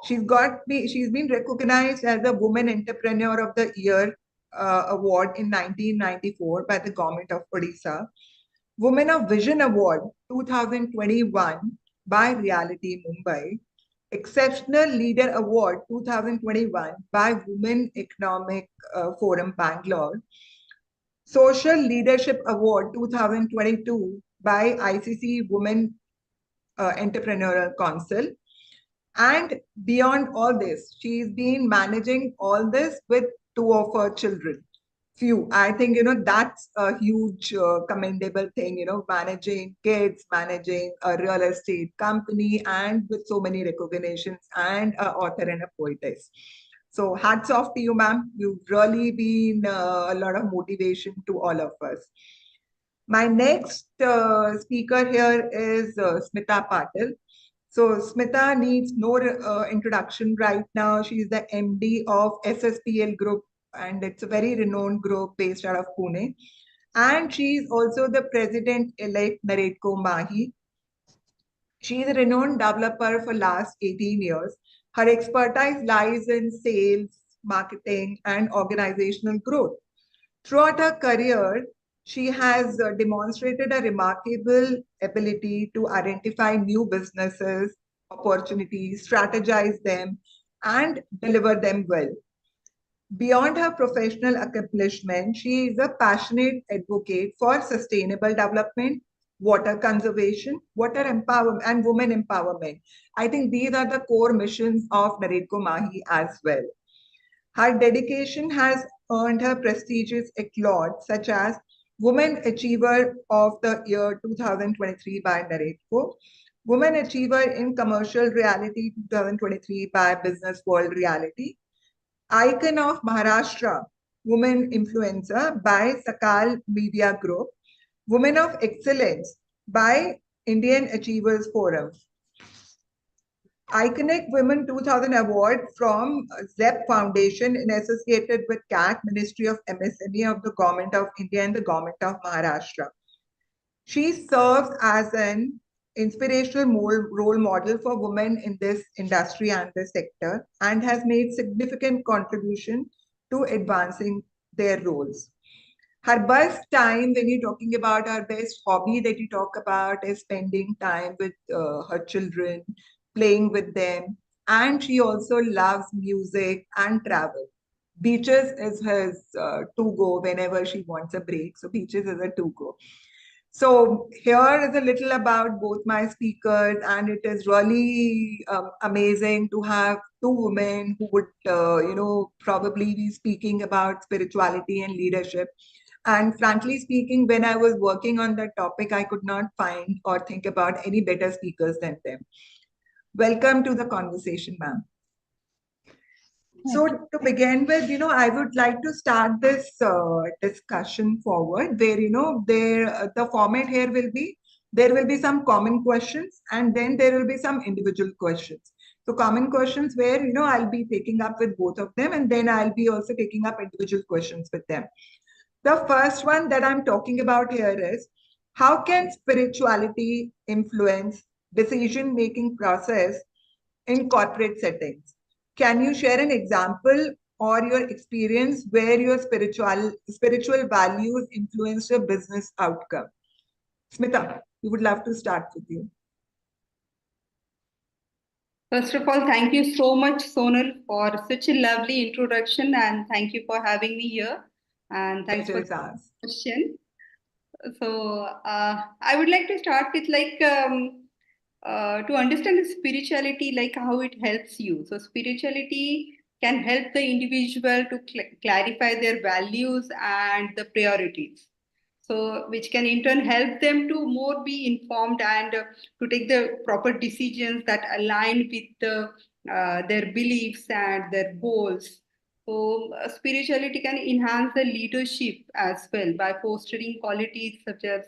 She's been recognized as a Woman Entrepreneur of the Year award in 1994 by the government of Odisha. Women of Vision Award 2021 by Reality Mumbai. Exceptional Leader Award 2021 by Women Economic Forum Bangalore. Social Leadership Award 2022 by ICC Women Entrepreneurial Council. And beyond all this, she's been managing all this with two of her children. I think, that's a huge commendable thing, managing kids, managing a real estate company, and with so many recognitions, and an author and a poetess. So hats off to you, ma'am. You've really been a lot of motivation to all of us. My next speaker here is Smita Patil. So Smita needs no introduction right now. She's the MD of SSPL Group, and it's a very renowned group based out of Pune. And she's also the president-elect NAREDCO Mahi. She is a renowned developer for last 18 years. Her expertise lies in sales, marketing, and organizational growth. Throughout her career, she has demonstrated a remarkable ability to identify new businesses, opportunities, strategize them, and deliver them well. Beyond her professional accomplishment, she is a passionate advocate for sustainable development, water conservation, water empowerment, and women empowerment. I think these are the core missions of NAREDCO Mahi as well. Her dedication has earned her prestigious accolades such as Woman Achiever of the Year 2023 by NAREDCO, Woman Achiever in Commercial Reality 2023 by Business World Reality, Icon of Maharashtra, Woman Influencer by Sakal Media Group, Woman of Excellence by Indian Achievers Forum, Iconic Women 2000 Award from ZEP Foundation in associated with CAT, Ministry of MSME of the Government of India and the Government of Maharashtra. She serves as an inspirational role model for women in this industry and this sector, and has made significant contribution to advancing their roles. Her best time, when you're talking about her best hobby that you talk about, is spending time with her children, playing with them. And she also loves music and travel. Beaches is his to-go whenever she wants a break. So beaches is a to-go. So here is a little about both my speakers, and it is really amazing to have two women who would, probably be speaking about spirituality and leadership. And frankly speaking, when I was working on that topic, I could not find or think about any better speakers than them. Welcome to the conversation, ma'am. So to begin with, I would like to start this discussion forward where, the format here will be, there will be some common questions and then there will be some individual questions. So common questions where, I'll be taking up with both of them, and then I'll be also taking up individual questions with them. The first one that I'm talking about here is, how can spirituality influence decision-making process in corporate settings? Can you share an example or your experience where your spiritual values influence your business outcome? Smita, we would love to start with you. First of all, thank you so much, Sonal, for such a lovely introduction, and thank you for having me here. And thanks for the question. So I would like to start with to understand the spirituality, like how it helps you. So spirituality can help the individual to clarify their values and the priorities. So which can in turn help them to more be informed and to take the proper decisions that align with their beliefs and their goals. So spirituality can enhance the leadership as well by fostering qualities such as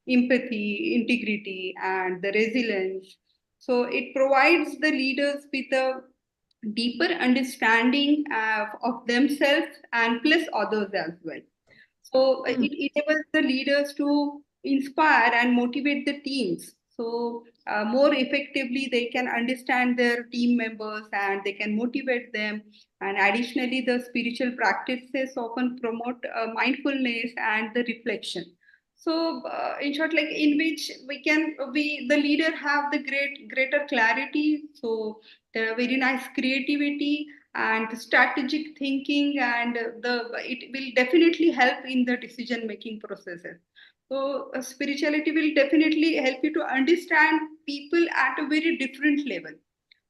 empathy, integrity, and the resilience. So it provides the leaders with a deeper understanding of themselves and plus others as well. So it enables the leaders to inspire and motivate the teams. So more effectively they can understand their team members and they can motivate them. And additionally, the spiritual practices often promote mindfulness and the reflection. So in short, like in which we the leader have the greater clarity, so the very nice creativity and strategic thinking, and the it will definitely help in the decision making processes. So spirituality will definitely help you to understand people at a very different level.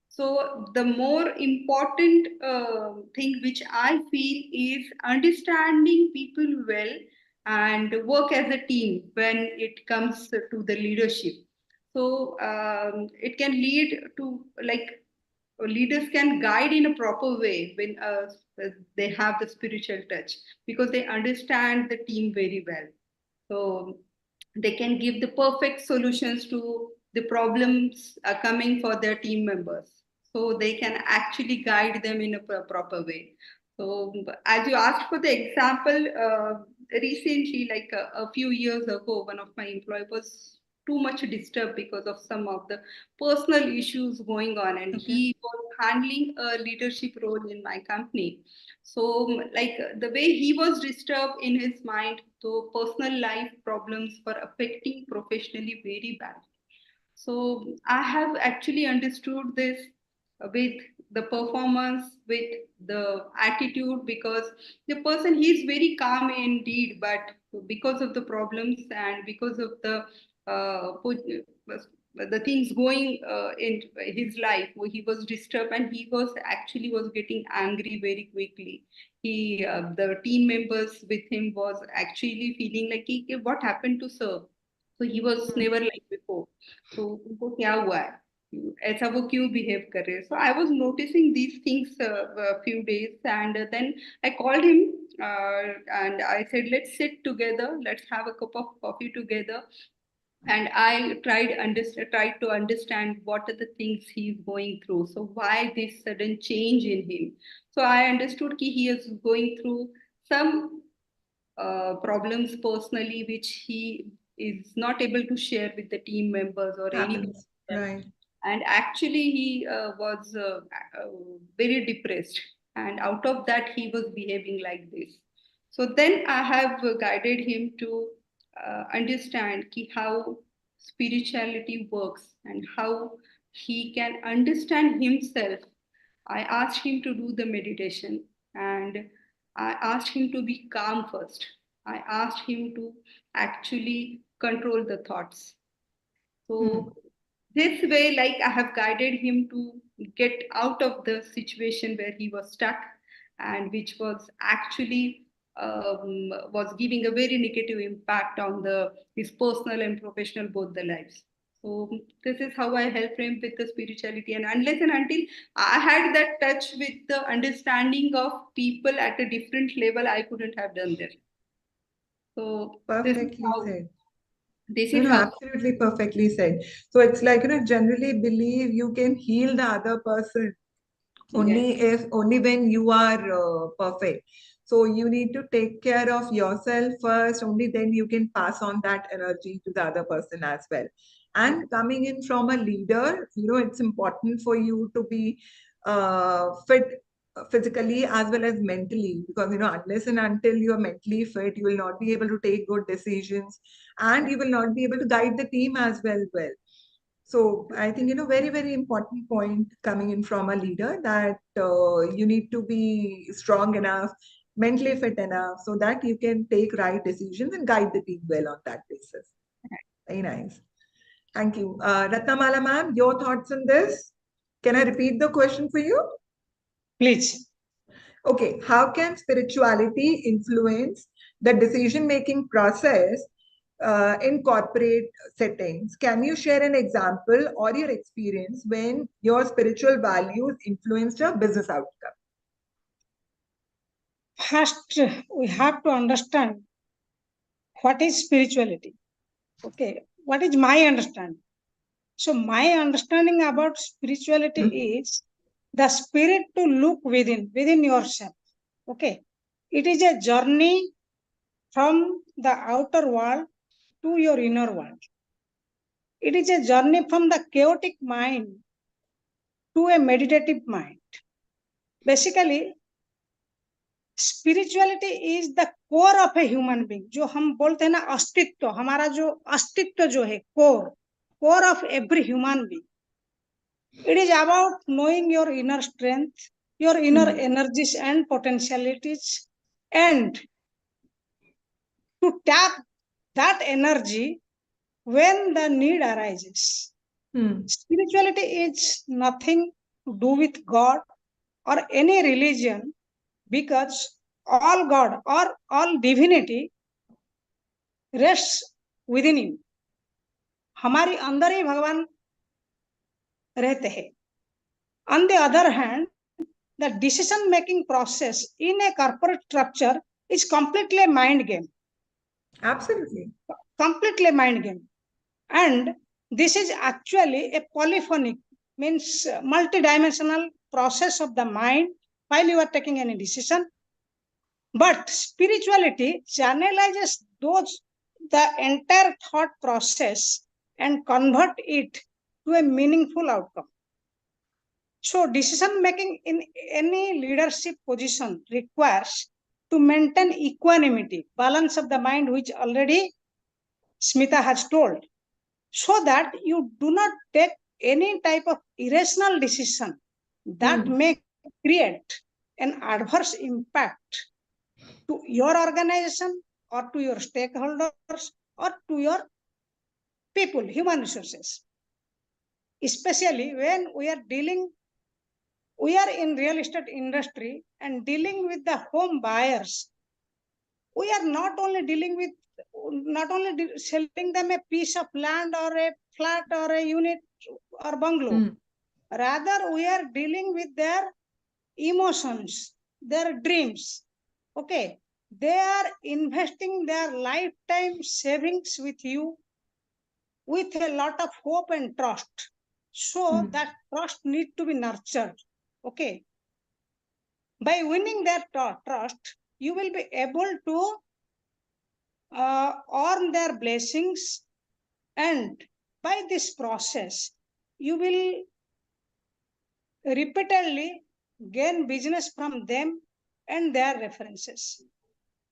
So the more important thing which I feel is understanding people well and work as a team when it comes to the leadership. So it can lead to like leaders can guide in a proper way when they have the spiritual touch, because they understand the team very well. So they can give the perfect solutions to the problems coming for their team members. So they can actually guide them in a proper way. So as you asked for the example, recently, like a few years ago, one of my employees was too much disturbed because of some of the personal issues going on, and he was handling a leadership role in my company. So like the way he was disturbed in his mind, so personal life problems were affecting professionally very bad. So I have actually understood this with the performance, with the attitude, because the person, he is very calm indeed, but because of the problems and because of the things going in his life, where he was disturbed and he was actually was getting angry very quickly. He the team members with him was actually feeling like, what happened to sir? So he was never like before. तो उनको क्या हुआ है, ऐसा वो क्यों behave कर रहे हैं. So I was noticing these things a few days, and then I called him, and I said, let's sit together, let's have a cup of coffee together. And I tried to understand what are the things he's going through, so why this sudden change in him. So I understood that he is going through some problems personally, which he is not able to share with the team members or anyone Happens, else. right? And actually, he was very depressed, and out of that, he was behaving like this. So then I have guided him to understand how spirituality works and how he can understand himself. I asked him to do the meditation, and I asked him to be calm first. I asked him to actually control the thoughts. So this way, like I have guided him to get out of the situation where he was stuck, and which was actually was giving a very negative impact on the his personal and professional both the lives. So this is how I help him with the spirituality. And unless and until I had that touch with the understanding of people at a different level, I couldn't have done this. So Perfectly said. this No, is no, how. absolutely perfectly said. So it's like, generally believe you can heal the other person Yes. only when you are perfect. So you need to take care of yourself first, only then you can pass on that energy to the other person as well. And coming in from a leader, it's important for you to be fit physically as well as mentally, because unless and until you are mentally fit, you will not be able to take good decisions, and you will not be able to guide the team as well. So I think, very, very important point coming in from a leader, that you need to be strong enough, mentally fit enough, so that you can take right decisions and guide the team well on that basis. Very nice. Thank you. Ratnamala ma'am, your thoughts on this? Can I repeat the question for you? Please. Okay. How can spirituality influence the decision-making process in corporate settings? Can you share an example or your experience when your spiritual values influenced your business outcome? First, we have to understand what is spirituality. Okay, what is my understanding? So, my understanding about spirituality is the spirit to look within yourself. Okay, it is a journey from the outer world to your inner world. It is a journey from the chaotic mind to a meditative mind. Basically, spirituality is the core of a human being. जो हम बोलते हैं ना अस्तित्व, हमारा जो अस्तित्व जो है core of every human being. It is about knowing your inner strength, your inner energies and potentialities, and to tap that energy when the need arises. Spirituality is nothing to do with God or any religion, because all God or all divinity rests within you. हमारी अंदर ही भगवान रहते हैं. On the other hand, the decision making process in a corporate structure is completely a mind game. Absolutely. Completely mind game. And this is actually a polyphonic, means multidimensional process of the mind while you are taking any decision. But spirituality channelizes the entire thought process and convert it to a meaningful outcome. So decision making in any leadership position requires to maintain equanimity, balance of the mind, which already Smita has told, so that you do not take any type of irrational decision that may create an adverse impact to your organization or to your stakeholders or to your people, human resources. Especially when we are in real estate industry and dealing with the home buyers. We are not only selling them a piece of land or a flat or a unit or bungalow. Rather, we are dealing with their emotions, their dreams. Okay, they are investing their lifetime savings with you with a lot of hope and trust. So that trust needs to be nurtured. Okay, by winning their trust, you will be able to earn their blessings, and by this process, you will repeatedly gain business from them and their references.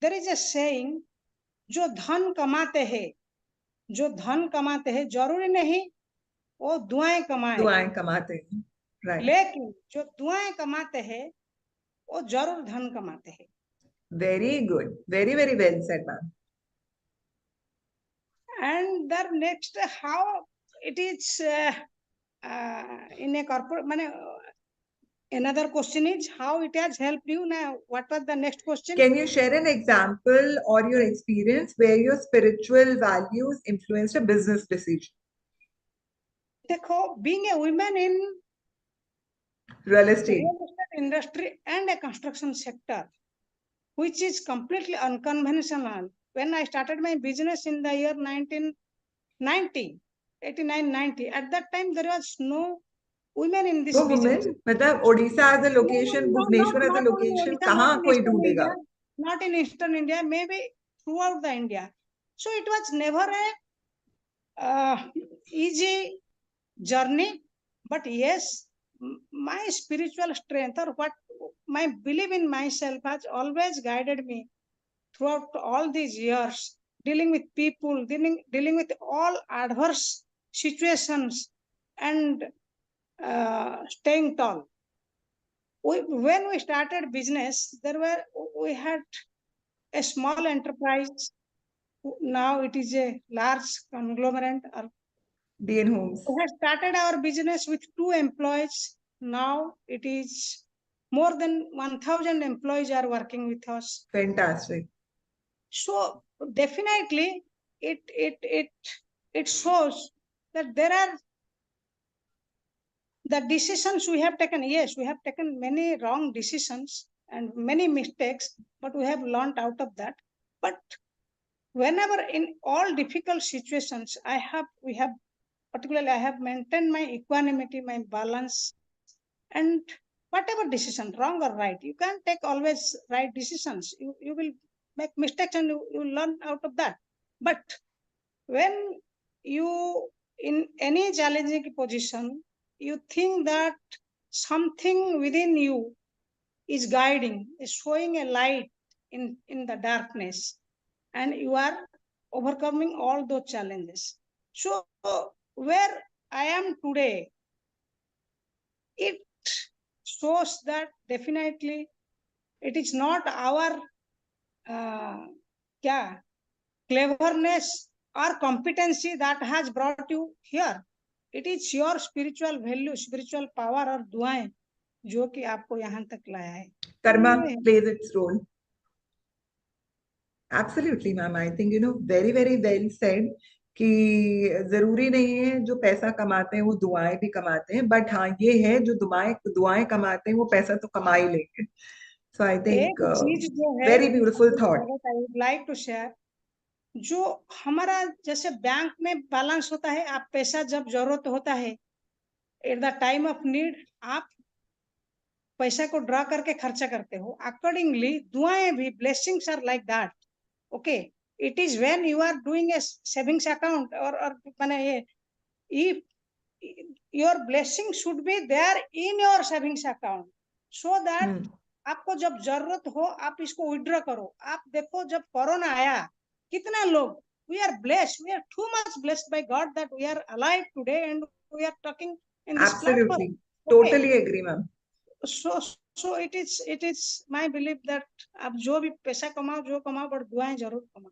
There is a saying, जो धन कमाते हैं जरूरी नहीं वो दुआएं कमाते हैं, right. लेकिन जो दुआएं कमाते हैं वो जरूर धन कमाते हैं. Very good, very well said, ma'am. And the next, how it is in a corporate, another question is how it has helped you. Now, what was the next question? Can you share an example or your experience where your spiritual values influenced a business decision? देखो, being a woman in real estate industry and a construction sector, which is completely unconventional. When I started my business in the year 1990, 89-90, at that time there was no women in this business. मतलब Odisha as a location, Bhubaneswar as a location, कहाँ कोई ढूंढेगा? Not in Eastern India, maybe throughout the India. So it was never a easy journey, but yes, my spiritual strength or what my belief in myself has always guided me throughout all these years, dealing with people, dealing with all adverse situations, and staying tall. When we started business, we had a small enterprise. Now it is a large conglomerate. DN Homes. We had started our business with 2 employees. Now it is more than 1,000 employees are working with us. Fantastic. So definitely it shows that there are the decisions we have taken. Yes, we have taken many wrong decisions and many mistakes, but we have learned out of that. But whenever in all difficult situations, I have maintained my equanimity, my balance, and whatever decision, wrong or right, you can't take always right decisions. You will make mistakes and you learn out of that. But when you in any challenging position, you think that something within you is guiding, is showing a light in the darkness, and you are overcoming all those challenges. So where I am today, it shows that definitely it is not our cleverness or competency that has brought you here. It is your spiritual value, spiritual power और दुआएं जो कि आपको यहाँ तक लाया है. Karma plays its role. Absolutely, ma'am. I think, very, very well said कि जरूरी नहीं है जो पैसा कमाते हैं वो दुआएं भी कमाते हैं, बट हाँ ये है जो दुआएं कमाते हैं वो पैसा तो कमा ही लेंगे. So I think एक चीज जो है very beautiful thought. I would like to share, जो हमारा जैसे बैंक में बैलेंस होता है, आप पैसा जब जरूरत होता है at the time of need आप पैसा को ड्रा करके खर्चा करते हो, अकॉर्डिंगली दुआएं भी blessings are like that. Okay, it is when you are doing a savings account और माने ये if your blessing should be there in your savings account so that आपको जब जरूरत हो आप इसको विड्रॉ करो. आप देखो जब कोरोना आया कितना लोग, we are blessed, we are too much blessed by God that we are alive today and we are talking in this Absolutely. platform. Totally agree, ma'am. So it is my belief that आप जो भी पैसा कमाओ जो कमाओ पर दुआएं जरूर कमाओ.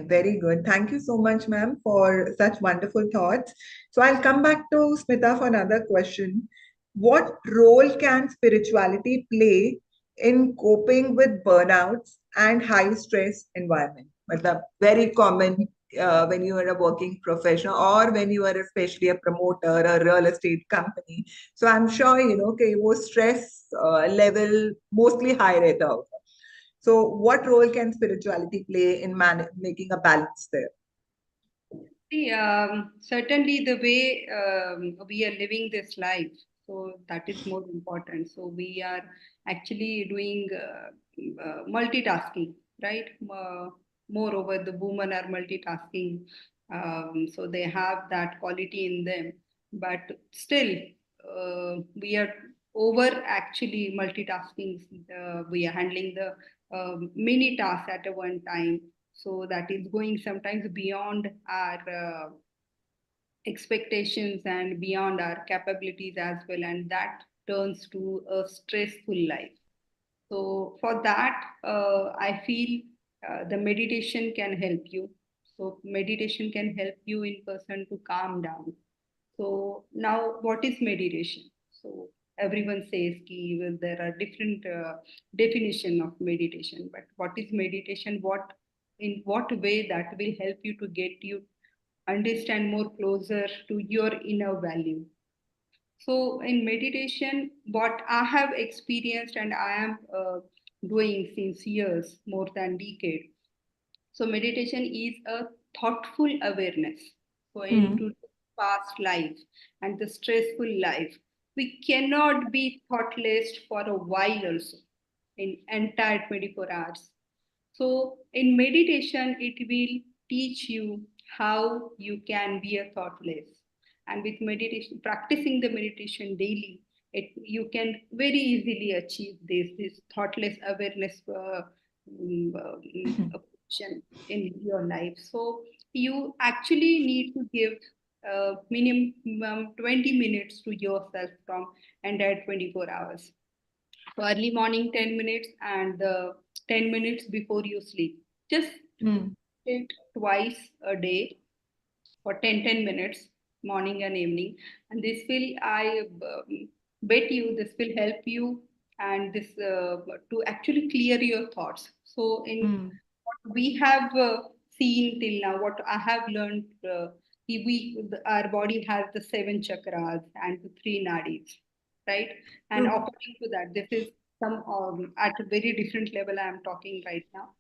Very good. Thank you so much, ma'am, for such wonderful thoughts. So I'll come back to Smita for another question. What role can spirituality play in coping with burnouts and high stress environment? Very common when you are a working professional or when you are especially a promoter, a real estate company. So I'm sure, okay, wo stress level mostly high rehta hoga. So what role can spirituality play in making a balance there? See, certainly the way we are living this life, so that is more important. So we are actually doing multitasking, right? Moreover, the women are multitasking, so they have that quality in them. But still, we are over actually multitasking. We are handling the many tasks at a one time, so that is going sometimes beyond our expectations and beyond our capabilities as well, and that turns to a stressful life. So for that, I feel the meditation can help you. So meditation can help you in person to calm down. So now, what is meditation? So everyone says ki, well, there are different definition of meditation, but what is meditation? In what way that will help you to get you understand more closer to your inner value? So in meditation, what I have experienced and I am doing since years, more than decade. So meditation is a thoughtful awareness. So into past life and the stressful life, we cannot be thoughtless for a while also in entire 24 hours. So in meditation, it will teach you how you can be a thoughtless. And with meditation, practicing the meditation daily, you can very easily achieve this thoughtless awareness in your life. So you actually need to give minimum 20 minutes to yourself from entire 24 hours. So early morning 10 minutes and 10 minutes before you sleep. Just it twice a day for 10 minutes, morning and evening. And this will, I bet you, this will help you and this to actually clear your thoughts. So in what we have seen till now, what I have learned, our body has the 7 chakras and the 3 nadis, right? And according to that, this is some at a very different level I am talking right now.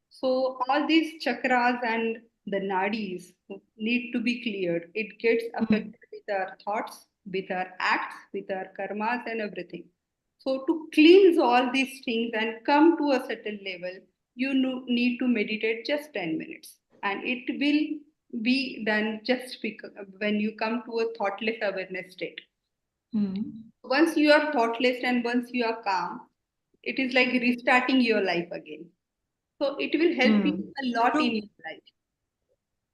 So all these chakras and the nadis need to be cleared. It gets affected with our thoughts, with our acts, with our karmas and everything. So to cleanse all these things and come to a certain level, you need to meditate just 10 minutes. And it will be done just when you come to a thoughtless awareness state. Once you are thoughtless and once you are calm, it is like restarting your life again. So it will help you a lot in your life.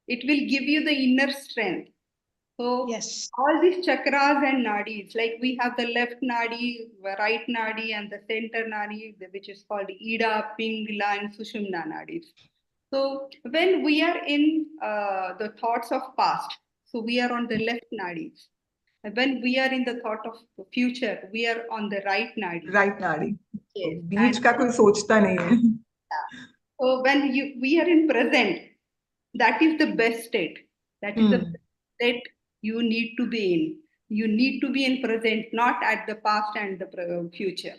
It will give you the inner strength. So yes, all these chakras and nadis, like we have the left nadi, right nadi, and the center nadi, which is called Ida, Pingala, and Sushumna nadis. So when we are in the thoughts of past, so we are on the left nadis. When we are in the thought of the future, we are on the right nadi. Right nadi. Yes. बीच का कोई सोचता नहीं है. So when we are in present, that is the best state. That is the best state you need to be in. You need to be in present, not at the past and the future.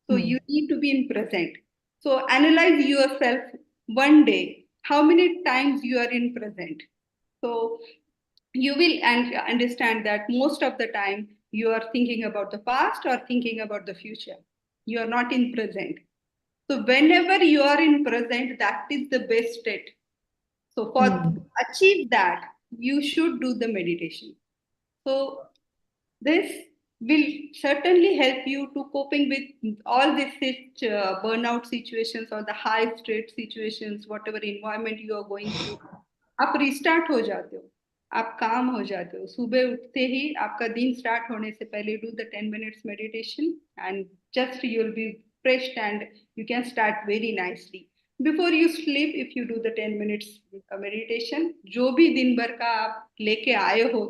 So you need to be in present. So analyze yourself one day, how many times you are in present. So you will understand that most of the time you are thinking about the past or thinking about the future. You are not in present. So whenever you are in present, that is the best state. So for achieve that, you should do the meditation. So this will certainly help you to coping with all these burnout situations or the high stress situations, whatever environment you are going through. आप restart हो जाते हो, आप काम हो जाते हो. सुबह उठते ही आपका दिन स्टार्ट होने से पहले do the 10 minutes meditation and just you will be refreshed and you can start very nicely. Before you sleep, if you do the 10 minutes meditation, जो भी दिन भर का आप लेके आए हो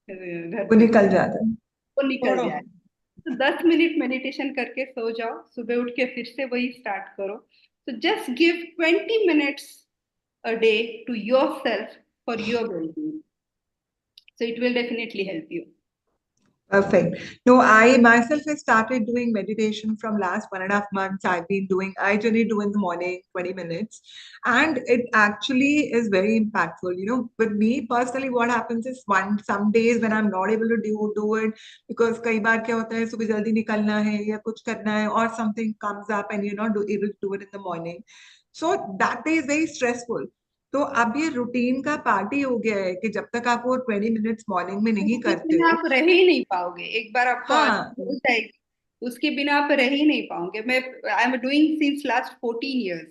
घर वो पे, निकल जाता है. वो निकल जाए. तो 10 मिनट मेडिटेशन करके सो जाओ, सुबह उठ के फिर से वही स्टार्ट करो. So just give 20 minutes a day to yourself for your well-being. So it will definitely help you. Perfect. No, I myself have started doing meditation from last 1.5 months. I've been doing, I generally do in the morning, 20 minutes. And it actually is very impactful. You know, with me personally, what happens is some days when I'm not able to do it, because कई बार क्या होता है सुबह जल्दी निकलना है या कुछ करना है or something comes up and you're not able to do it in the morning. So that day is very stressful. तो अब ये रूटीन का पार्टी हो गया है कि जब तक आप वो 20 मिनट्स मॉर्निंग में नहीं करते हो, आप रह ही नहीं पाओगे. एक बार आपको हाँ, हो जाएगी, उसके बिना आप रह ही नहीं पाओगे. मैं I am doing since last 14 years.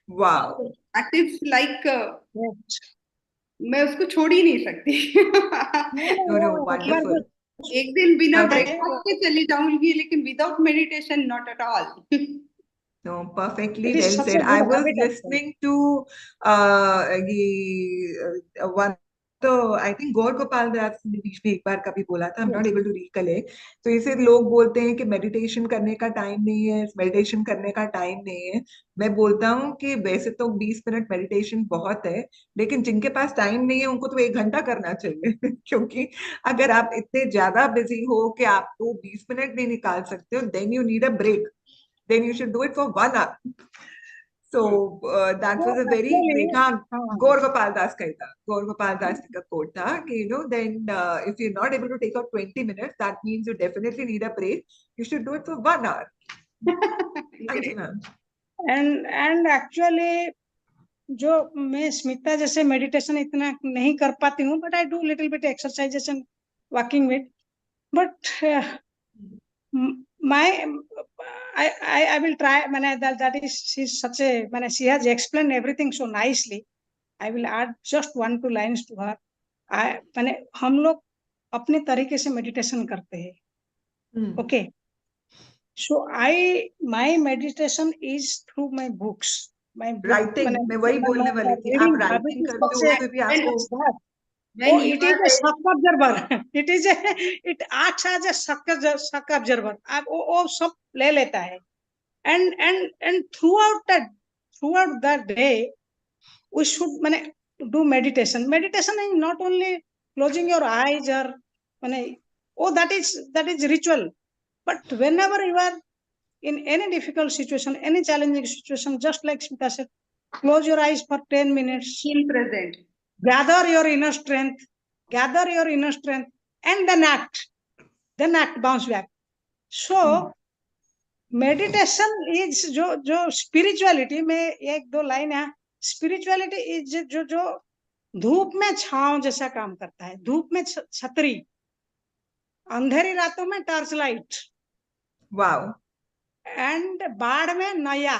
Wow, that is like मैं उसको छोड़ ही नहीं सकती. No no wonderful. एक दिन बिना Okay. ब्रेकफास्ट के चली जाऊंगी, लेकिन without meditation not at all. No, perfectly it is well such said. a I good was habit actually. listening to one. तो आई थिंक गौर गोपाल दास ने बीच में एक बार कभी बोला था, I am not able to recollect. तो इसे लोग बोलते हैं कि मेडिटेशन करने का टाइम नहीं है, मेडिटेशन करने का टाइम नहीं है. मैं बोलता हूँ कि वैसे तो 20 मिनट मेडिटेशन बहुत है, लेकिन जिनके पास टाइम नहीं है उनको तो 1 घंटा करना चाहिए. क्योंकि अगर आप इतने ज्यादा बिजी हो कि आपको 20 मिनट नहीं निकाल सकते हो, then you need a break. Then you should do it for 1 hour. So that was a very great. Gaur Gopal Das ka tha. Gaur Gopal Das ka quote tha कि then if you're not able to take out 20 minutes, that means you definitely need a break. You should do it for 1 hour. Thank you, ma'am. And actually जो मैं स्मिता जैसे meditation इतना नहीं कर पाती हूँ, but I do little bit exercises and walking with, but my I will try. That is, she's such a, she has explained everything so nicely. I will add just 1-2 lines to her. हम लोग अपने तरीके से meditation करते हैं. Okay. So my meditation is through my books. My book, Writing. मैं वही बोलने वाली थी. आप writing करते हो उससे भी आपको. Oh, it is a shock absorber. It acts as a shock absorber. वो सब ले लेता है. And throughout that day, we should do meditation. Meditation is not only closing your eyes or that is ritual. But whenever you are in any difficult situation, any challenging situation, just like Smita said, close your eyes for 10 minutes. Feel present. Gather your inner strength, and then act, bounce back. So meditation is जो spirituality में 1-2 line है. Spirituality is जो धूप में छांव जैसा काम करता है, धूप में छतरी, अंधेरी रातों में टॉर्च लाइट, वाओ, एंड बाढ़ में नया,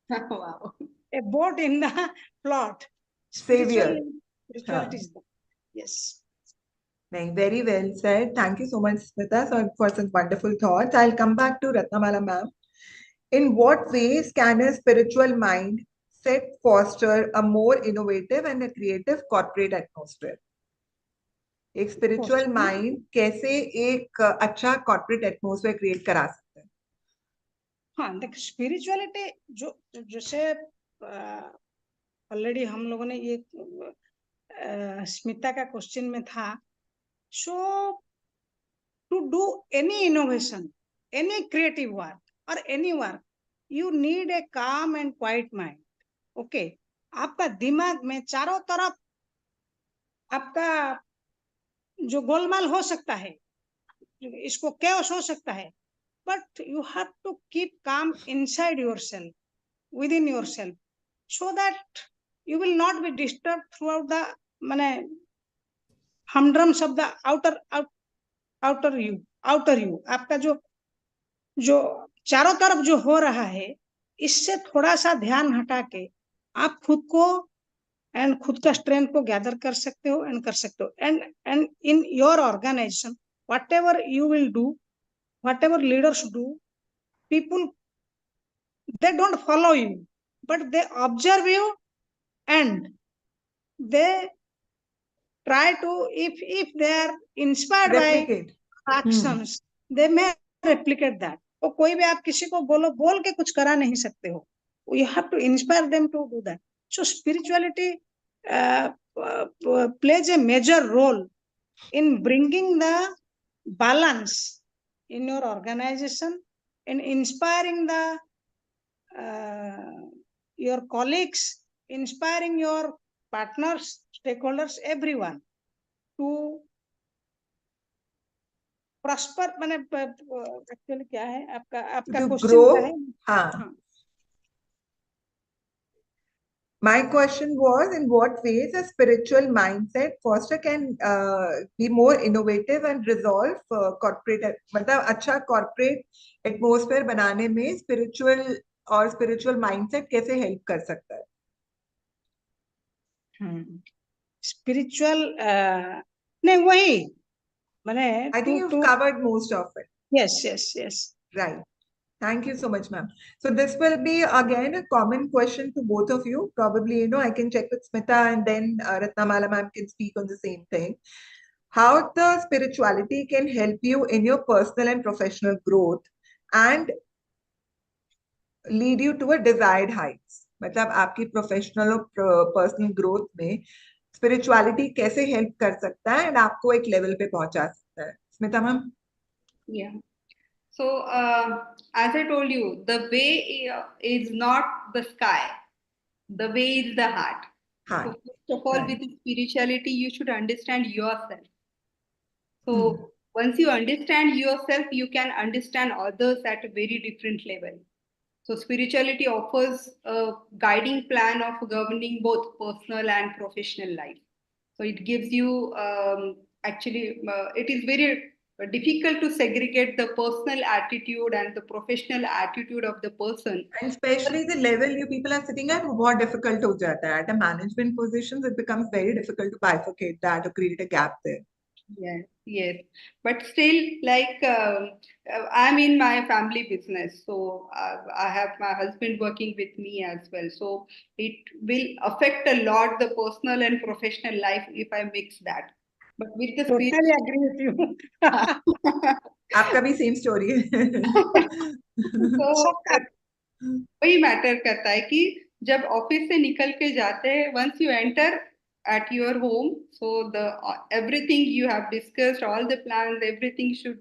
Wow. a boat in the plot. Saviour. Spirituality is that. Yes. Very well said. Thank you so much, Smita, for such wonderful thoughts. I'll come back to Ratnamala ma'am. In what ways can a spiritual mind set foster a more innovative and a creative corporate atmosphere? एक spiritual mind कैसे एक अच्छा corporate atmosphere create करा सकते हैं? हाँ, देख spirituality जो जैसे ऑलरेडी हम लोगों ने ये स्मिता का क्वेश्चन में था, so to do any innovation, any creative work or any work, you need a calm and quiet mind. Okay, आपका दिमाग में चारों तरफ आपका जो गोलमाल हो सकता है, इसको chaos हो सकता है, but you have to keep calm inside yourself, within yourself, so that you will not be disturbed throughout the माने humdrum of the outer you. आपका जो चारों तरफ जो हो रहा है, इससे थोड़ा सा ध्यान हटा के आप खुद को एंड खुद का स्ट्रेंथ को गैदर कर सकते हो एंड कर सकते हो, and in your organization whatever you will do, whatever leaders do, people, they don't follow you, but they observe you and they try to, if they are inspired Replicate. by actions, they may replicate that. तो कोई भी आप किसी को बोल के कुछ करा नहीं सकते हो. You have to inspire them to do that. So spirituality plays a major role in bringing the balance in your organization and inspiring the your colleagues, inspiring your partners, stakeholders, everyone to prosper. माने actually क्या है आपका question क्या है? हाँ. My question was, in what ways a spiritual mindset foster can be more innovative and resolve corporate, मतलब अच्छा corporate atmosphere बनाने में spiritual mindset कैसे help कर सकता है? Spiritual नहीं वही मैंने I think you've covered most of it. Yes. Right. Thank you so much, ma'am. So this will be again a common question to both of you. Probably, I can check with Smita and then Ratnamala ma'am can speak on the same thing. How the spirituality can help you in your personal and professional growth and lead you to a desired heights. मतलब आपकी professional और personal growth में spirituality कैसे help कर सकता है and आपको एक लेवल पे पहुंचा सकता है. Smita ma'am. Yeah. So, as I told you, the way is not the sky. The way is the heart. So first of all, with spirituality, you should understand yourself. So once you understand yourself, you can understand others at a very different level. So spirituality offers a guiding plan of governing both personal and professional life. So it gives you it is very difficult to segregate the personal attitude and the professional attitude of the person. And especially the level you people are sitting at, बहुत difficult हो जाता है. At a management positions, it becomes very difficult to bifurcate that or create a gap there. Yes. But still, like I'm in my family business, so I have my husband working with me as well. So it will affect a lot the personal and professional life if I mix that. But with the totally agree with you. आपका भी same story है. So वही matter करता है कि जब office से निकल के जाते हैं, once you enter at your home, so the everything you have discussed, all the plans, everything should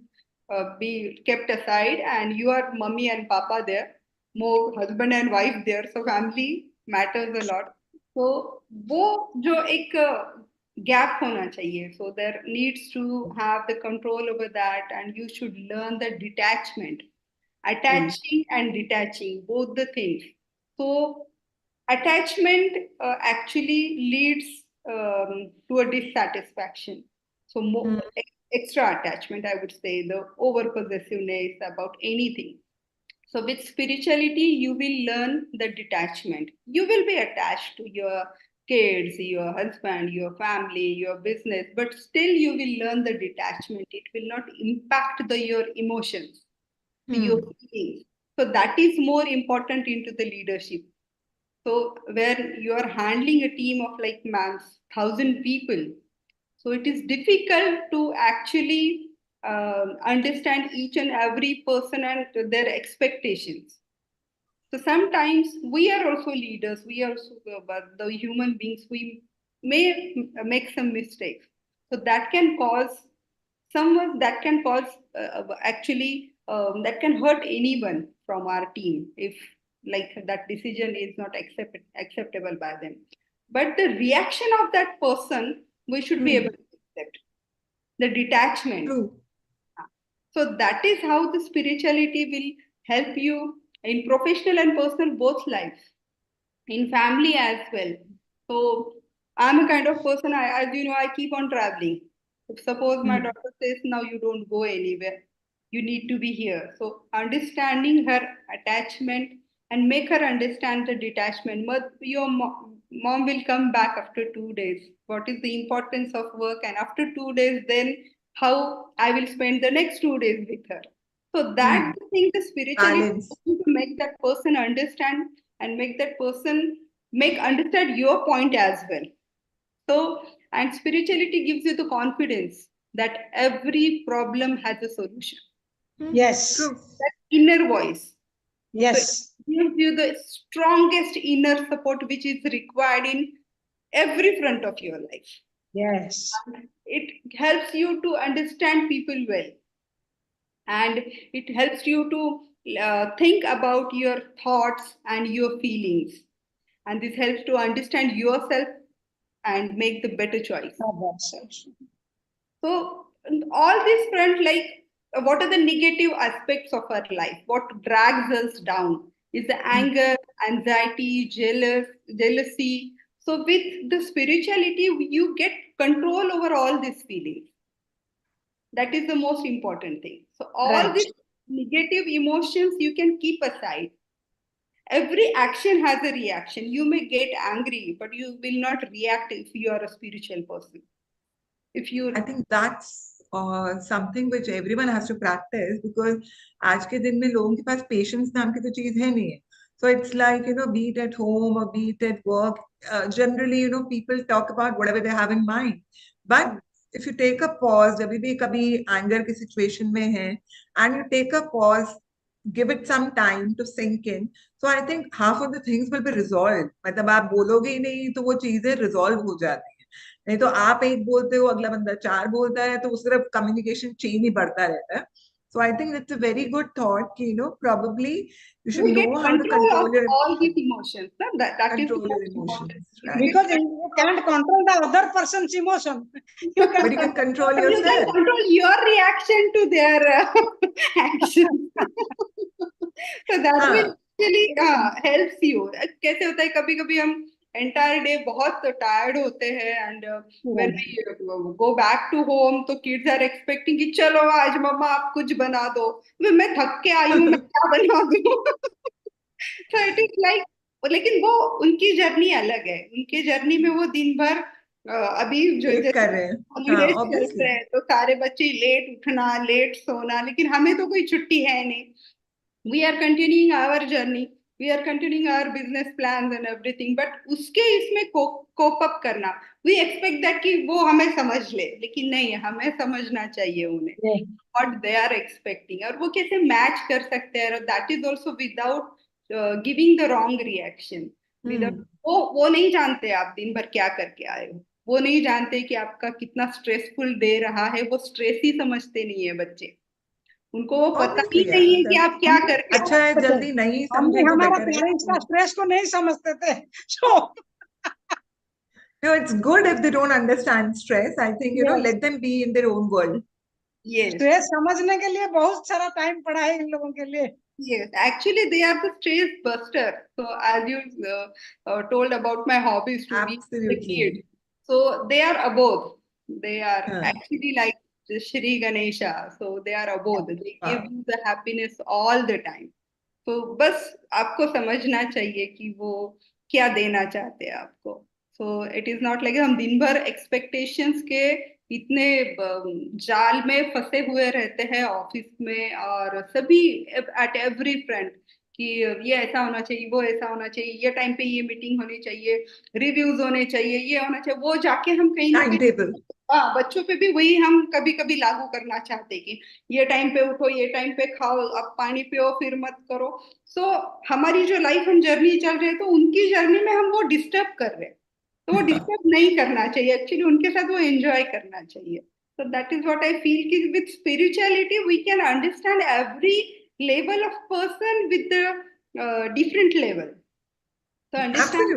be kept aside, and you are mummy and papa there, more husband and wife there, so family matters a lot. So वो जो एक gap होना चाहिए, so there needs to have the control over that, and you should learn the detachment. Attaching and detaching, both the things. So attachment actually leads to a dissatisfaction. So more extra attachment, I would say, the over possessiveness about anything. So with spirituality, you will learn the detachment. You will be attached to your kids, your husband, your family, your business, but still you will learn the detachment. It will not impact your emotions, your feelings. So that is more important into the leadership. So where you are handling a team of like 1,000 people, so it is difficult to actually understand each and every person and their expectations. So sometimes we are also leaders, we are also the human beings, we may make some mistakes. So that can cause someone, that can cause actually that can hurt anyone from our team if like that decision is not acceptable by them. But the reaction of that person, we should be able to accept the detachment. True. So that is how the spirituality will help you in professional and personal both lives, in family as well. So I'm a kind of person, as you know, I keep on traveling. If suppose my daughter says, now you don't go anywhere, you need to be here. So understanding her attachment and make her understand the detachment. Your mom will come back after 2 days. What is the importance of work? And after 2 days, then how I will spend the next 2 days with her. So that thing, the spirituality Balance. to make that person understand and make that person make understand your point as well. So, and spirituality gives you the confidence that every problem has a solution. Yes. True. That inner voice. Yes. So it gives you the strongest inner support which is required in every front of your life. Yes. And it helps you to understand people well. And it helps you to think about your thoughts and your feelings. And this helps to understand yourself and make the better choice. So all these front, like what are the negative aspects of our life? What drags us down is the anger, anxiety, jealousy. So with the spirituality, you get control over all these feelings. That is the most important thing. So all these negative emotions you can keep aside. Every action has a reaction. You may get angry, but you will not react if you are a spiritual person. If you, I think that's something which everyone has to practice because आज के दिन में लोगों के पास patience नाम की तो चीज है नहीं है. So it's like, be it at home or be it at work, generally, people talk about whatever they have in mind. But if you take a pause, जब भी कभी anger की situation में है, and you take a pause, give it some time to sink in, so I think half of the things will be resolved. मतलब आप बोलोगे ही नहीं तो वो चीजें resolve हो जाती हैं. नहीं तो आप एक बोलते हो अगला बंदा चार बोलता है तो उस तरफ कम्युनिकेशन चेन ही बढ़ता रहता है. So I think it's a very good thought कि probably you should you get know how to control control of your all these emotions. That is the control your most important. emotions, right? Because you can't control the other person's emotion. You can But you can control You can yourself. control your reaction to their actions. So that will actually helps you. कैसे होता है कभी कभी हम entire day बहुत tired होते हैं and when we go back to home तो kids are expecting कि चलो आज मम्मा आप कुछ बना दो. मैं थक के आई हूँ मैं क्या बना दूँ. So it is like, लेकिन वो उनकी जर्नी अलग है. उनके जर्नी में वो दिन भर अभी जो Wait कर रहे हैं. हाँ, हॉलीडेज चल obviously. रहे हैं तो सारे बच्चे लेट उठना लेट सोना, लेकिन हमें तो कोई छुट्टी है नहीं. We are continuing our journey, we are continuing our business plans and everything, but उसके इसमें cope up करना, we expect that कि वो हमें समझ ले, लेकिन नहीं, हमें समझना चाहिए उन्हें what they are expecting और वो कैसे match कर सकते हैं. और that is also without giving the wrong reaction. Without, वो नहीं जानते आप दिन भर क्या करके आए हो, वो नहीं जानते कि आपका कितना स्ट्रेसफुल डे रहा है, वो स्ट्रेस ही समझते नहीं है बच्चे. उनको वो पता ही Obviously, नहीं है कि yeah. आप क्या करके अच्छा है जल्दी नहीं हम भी समझे तो हमारा बेटर है. पेरेंट्स का स्ट्रेस को नहीं समझते थे. So No, it's good if they don't understand stress. I think, let them be in their own world. Yes. Stress समझने के लिए बहुत सारा टाइम पड़ा है इन लोगों के लिए. Yes, actually they are the stress buster. So as you told about my hobbies to be the Absolutely. kid. So they are abode. They are actually like the Shri Ganesha. So they are abode. They give you the happiness all the time. तो बस आपको समझना चाहिए कि वो क्या देना चाहते हैं आपको. So it is not like हम दिन भर एक्सपेक्टेशंस के इतने जाल में फंसे हुए रहते हैं ऑफिस में और सभी एट एवरी फ्रंट कि ये ऐसा होना चाहिए, वो ऐसा होना चाहिए, ये टाइम पे ये मीटिंग होनी चाहिए, रिव्यूज होने चाहिए, ये होना चाहिए. वो जाके हम कहीं ना कहीं हाँ बच्चों पे भी वही हम कभी कभी लागू करना चाहते कि ये टाइम पे उठो, ये टाइम पे खाओ, अब पानी पियो, फिर मत करो. सो हमारी जो लाइफ हम जर्नी चल रहे हैं तो उनकी जर्नी में हम वो डिस्टर्ब कर रहे हैं. तो वो डिस्टर्ब नहीं करना चाहिए, एक्चुअली उनके साथ वो एंजॉय करना चाहिए. So that is what I feel कि with spirituality we can understand every level of person with the different level. So understanding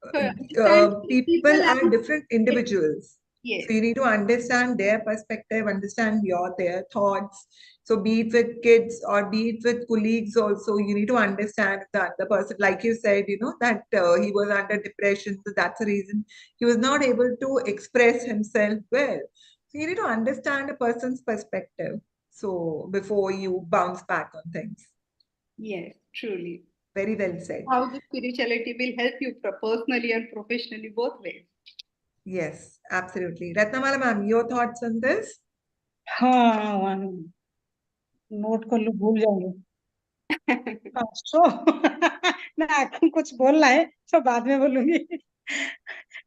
Absolutely. People are different individuals. Yes. So you need to understand their perspective, understand their thoughts. So be it with kids or be it with colleagues also, you need to understand the other person. Like you said, that he was under depression. So that's the reason he was not able to express himself well. So you need to understand a person's perspective. So before you bounce back on things. Yes, truly. Very well said. How the spirituality will help you personally and professionally both ways. Yes, absolutely. Ratnamala ma'am, your thoughts on this? हाँ note कर लो, भूल जाऊंगी. सो ना कुछ बोलना है तो बाद में बोलूंगी.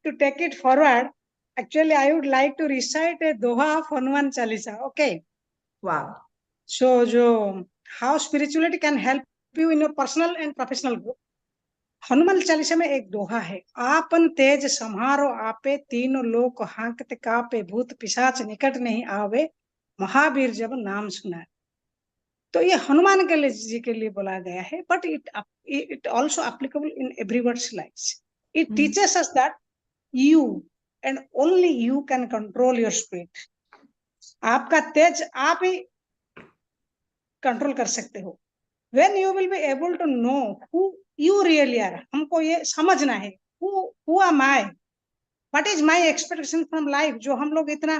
To take it forward, actually I would like to recite a doha of Hanuman Chalisa. Okay. Wow. So how spirituality can help you in your personal and professional growth. Hanuman Chalisa में एक दोहा है, आपन तेज संहारो आपे, तीनों लोक हांकते कापे, भूत पिशाच निकट नहीं आवे, महावीर जब नाम सुनाए. तो ये हनुमान के लिए जी के लिए बोला गया है, but it also applicable in everyone's life. It teaches us that you and only you can control your spirit. आपका तेज आप ही कंट्रोल कर सकते हो. when you will be able to know who you really are, हमको ये समझना है who am I, what is my expectation from life. जो हम लोग इतना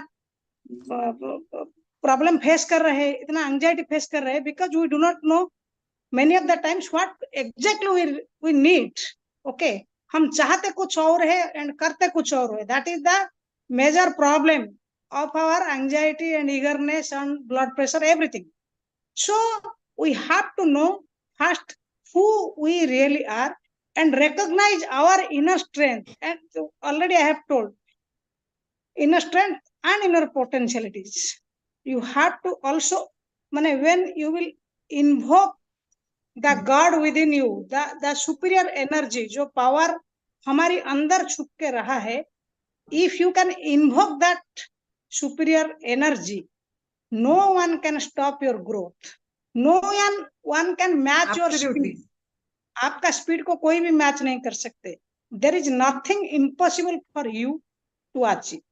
प्रॉब्लम फेस कर रहे हैं, इतना एंजाइटी फेस कर रहे हैं, because we do not know many of the times what exactly we need. Okay, हम चाहते कुछ और है एंड करते कुछ और है. That is the major problem of our anxiety and eagerness and blood pressure, everything. So we have to know first who we really are and recognize our inner strength. And already I have told, inner strength and inner potentialities. You have to also, when you will invoke the God within you, the superior energy, जो power हमारी अंदर छुप के रहा है, if you can invoke that superior energy, no one can stop your growth. No one can match your speed. आपका speed को कोई भी मैच नहीं कर सकते. There is nothing impossible for you to achieve.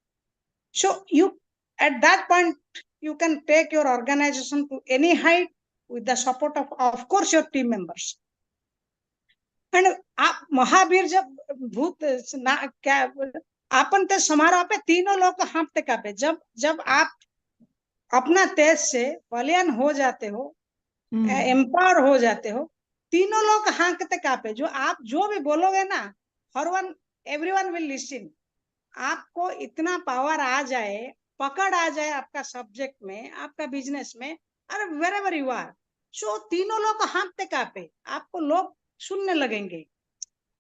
So you, at that point, you can take your organization to any height with the support of course, your team members. And आप महावीर जब भूत क्या आपन ते समारोह पे तीनों लोग हाँपते कापे. जब आप अपना तेज से बलियान हो जाते हो, एम्पावर हो जाते हो, तीनों लोग हाँकते कापे. जो आप जो भी बोलोगे ना, हर वन एवरीवन विल लिसन. आपको इतना पावर आ जाए, पकड़ आ जाए आपका सब्जेक्ट में, आपका बिजनेस में, अरे वेरेवर यू आर, सो तीनों लोग हाँकते कापे, आपको लोग सुनने लगेंगे,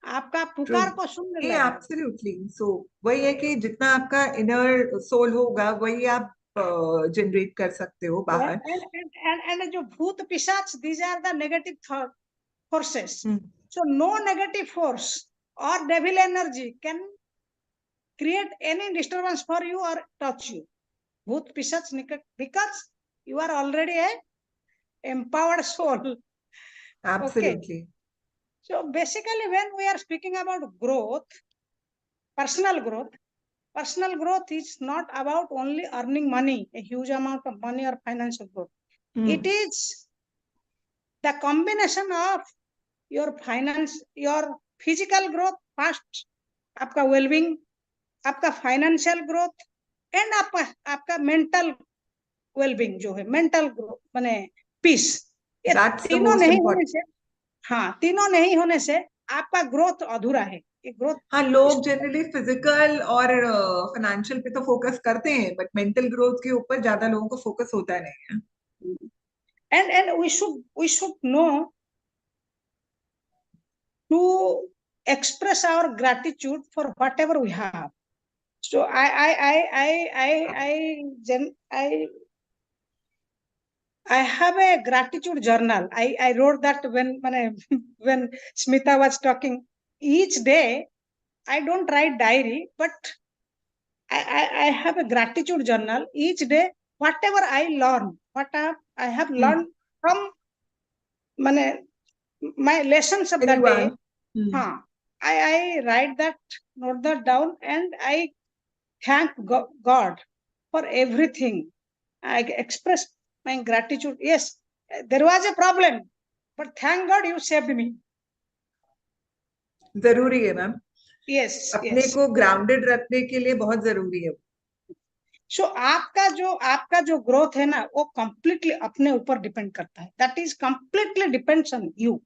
आपका पुकार को सुनने लगेंगे. एब्सोल्युटली. सो वही है कि जितना आपका इनर सोल होगा वही आप जनरेट कर सकते हो बाहर. एंड जो भूत पिशाच, these are the negative forces. So no negative force और devil energy can create any disturbance for you or touch you. Bhoot Pishach nikat, because you are already a empowered soul. Absolutely. Okay. So basically, when we are speaking about growth, personal growth is not about only earning money, a huge amount of money or financial growth. It is the combination of your finance, your physical growth first, आपका wellbeing, आपका financial growth and आपका mental wellbeing जो है, mental growth माने piece, ये तीनों नहीं होने से, हाँ, तीनों नहीं होने से आपका ग्रोथ अधूरा है। ये ग्रोथ, हाँ, लोग जनरली फिजिकल और फाइनेंशियल पे तो फोकस करते हैं, बट मेंटल ग्रोथ के ऊपर ज्यादा लोगों को फोकस होता नहीं है। and we should know to express our gratitude for whatever we have. So I have a gratitude journal. I wrote that when when Smita was talking. Each day I don't write diary, but I have a gratitude journal. Each day, whatever I learn, what I have learned from my lessons of the day, I write that, note that down, and I thank God for everything. I express my gratitude. Yes, there was a problem, but thank God you saved me. जरूरी है ma'am. Yes, अपने yes. को grounded रखने के लिए बहुत जरूरी है। सो आपका जो ग्रोथ है ना, वो कंप्लीटली अपने ऊपर डिपेंड करता है। That is completely depends on you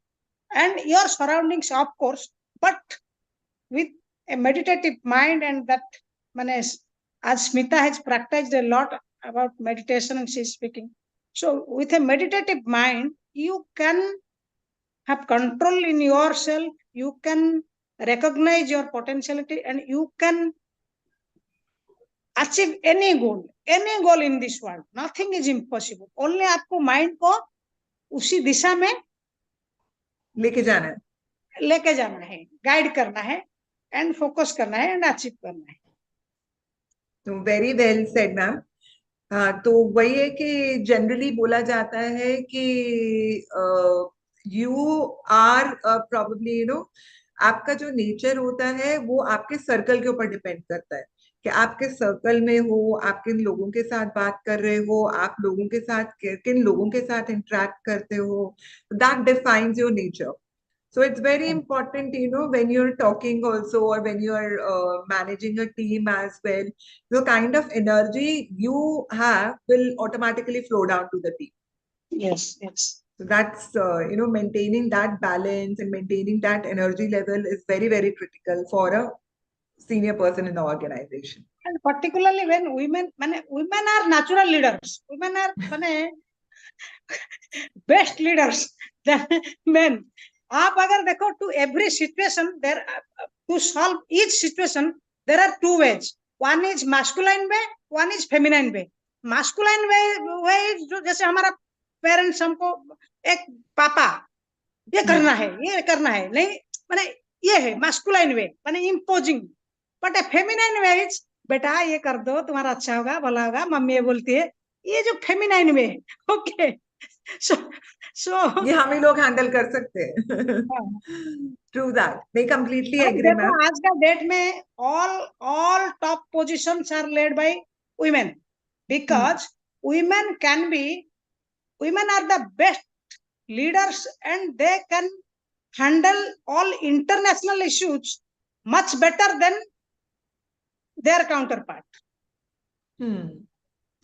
and your surroundings of course, but with a meditative mind, and that mane, as Smita has practiced a lot about meditation and she's speaking, so with a meditative mind you can have control in yourself, you can recognize your potentiality, and you can achieve any goal in this world. Nothing is impossible. Only आपको mind को उसी दिशा में लेके जाना है, guide करना है and focus करना है एंड अचीव करना है। तो वेरी वेल सेड मैम। हाँ, तो वही है कि जनरली बोला जाता है कि यू आर प्रोबेबली आपका जो नेचर होता है वो आपके सर्कल के ऊपर डिपेंड करता है कि आपके सर्कल में हो, आप किन लोगों के साथ बात कर रहे हो, आप लोगों के साथ किन लोगों के साथ इंटरेक्ट करते हो, that defines your nature. So it's very important, when you're talking also, or when you're managing a team as well, the kind of energy you have will automatically flow down to the team. Yes, yes. So that's, maintaining that balance and maintaining that energy level is very, very critical for a senior person in the organization. And particularly when women are natural leaders. Women are best leaders than men. आप अगर देखो, to every situation there, to solve each situation there are two ways. One is masculine way, one is feminine way. Masculine way जो जैसे हमारा parents हमको एक पापा ये करना है नहीं, माने ये है masculine way, माने imposing. But a feminine way is बेटा ये कर दो, तुम्हारा अच्छा होगा, भला होगा, मम्मी ये बोलती है, ये जो feminine way. Okay. So ये हम ही लोग हैंडल कर सकते हैं. True that. They completely agree, देखो ma'am. आज का डेट में all top positions are led by women, because women are the best leaders, and they can handle all international issues much better than their counterpart.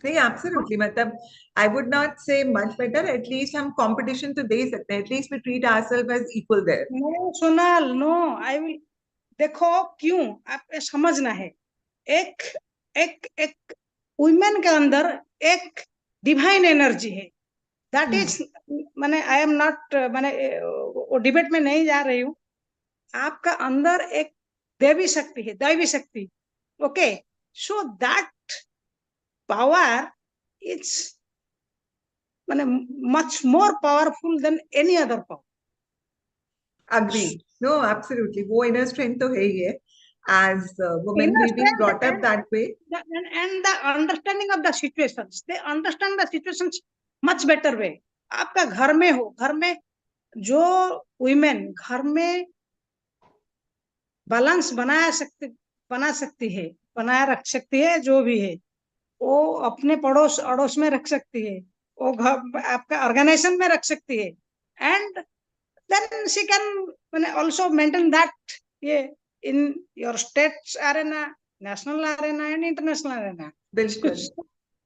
नहीं, absolutely. मतलब I would not say much better. At least हम competition तो दे सकते हैं. At least we treat ourselves as equal there. No, Sonal, no. I will. देखो क्यों, आपको समझना है, एक एक एक वुमेन के अंदर एक डिवाइन एनर्जी है. दैट इज, मैंने आई एम नॉट, मैंने वो डिबेट में नहीं जा रही हूँ. आपका अंदर एक दैवी शक्ति. Okay, so that power is मैंने much more powerful than any other power. Agreed. No, absolutely. वो inner strength तो है ही है. As women, Inner we've been strength brought up that way. And the understanding of the situations. They understand the situations much better way. आपका घर में हो, घर में जो women घर में बैलेंस बना सकती है, बनाए रख सकती है, जो भी है वो अपने पड़ोस अड़ोस में रख सकती है, वो घर आपका ऑर्गेनाइजेशन में रख सकती है, and then she can also maintain that ये in your state's arena, national arena, and international arena. Bilkul.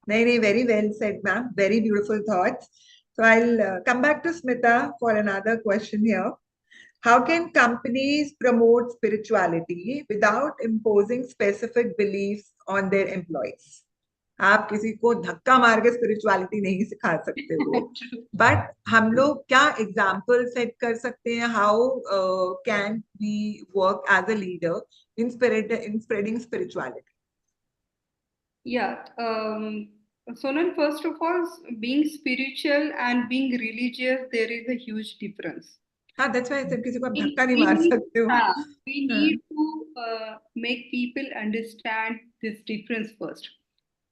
Nahi, very well said, ma'am. Very beautiful thoughts. So I'll come back to Smita for another question here. How can companies promote spirituality without imposing specific beliefs on their employees? आप किसी को धक्का मार के spirituality नहीं सिखा सकते हो, बट हम लोग क्या एग्जाम्पल सेट कर सकते हैं? How can we work as a leader in spreading spirituality? Yeah, Sonal, first of all, being spiritual and being religious, there is a huge difference. हाँ, that's why I said किसी को आप धक्का नहीं मार सकते हो. We need to make people understand this difference first.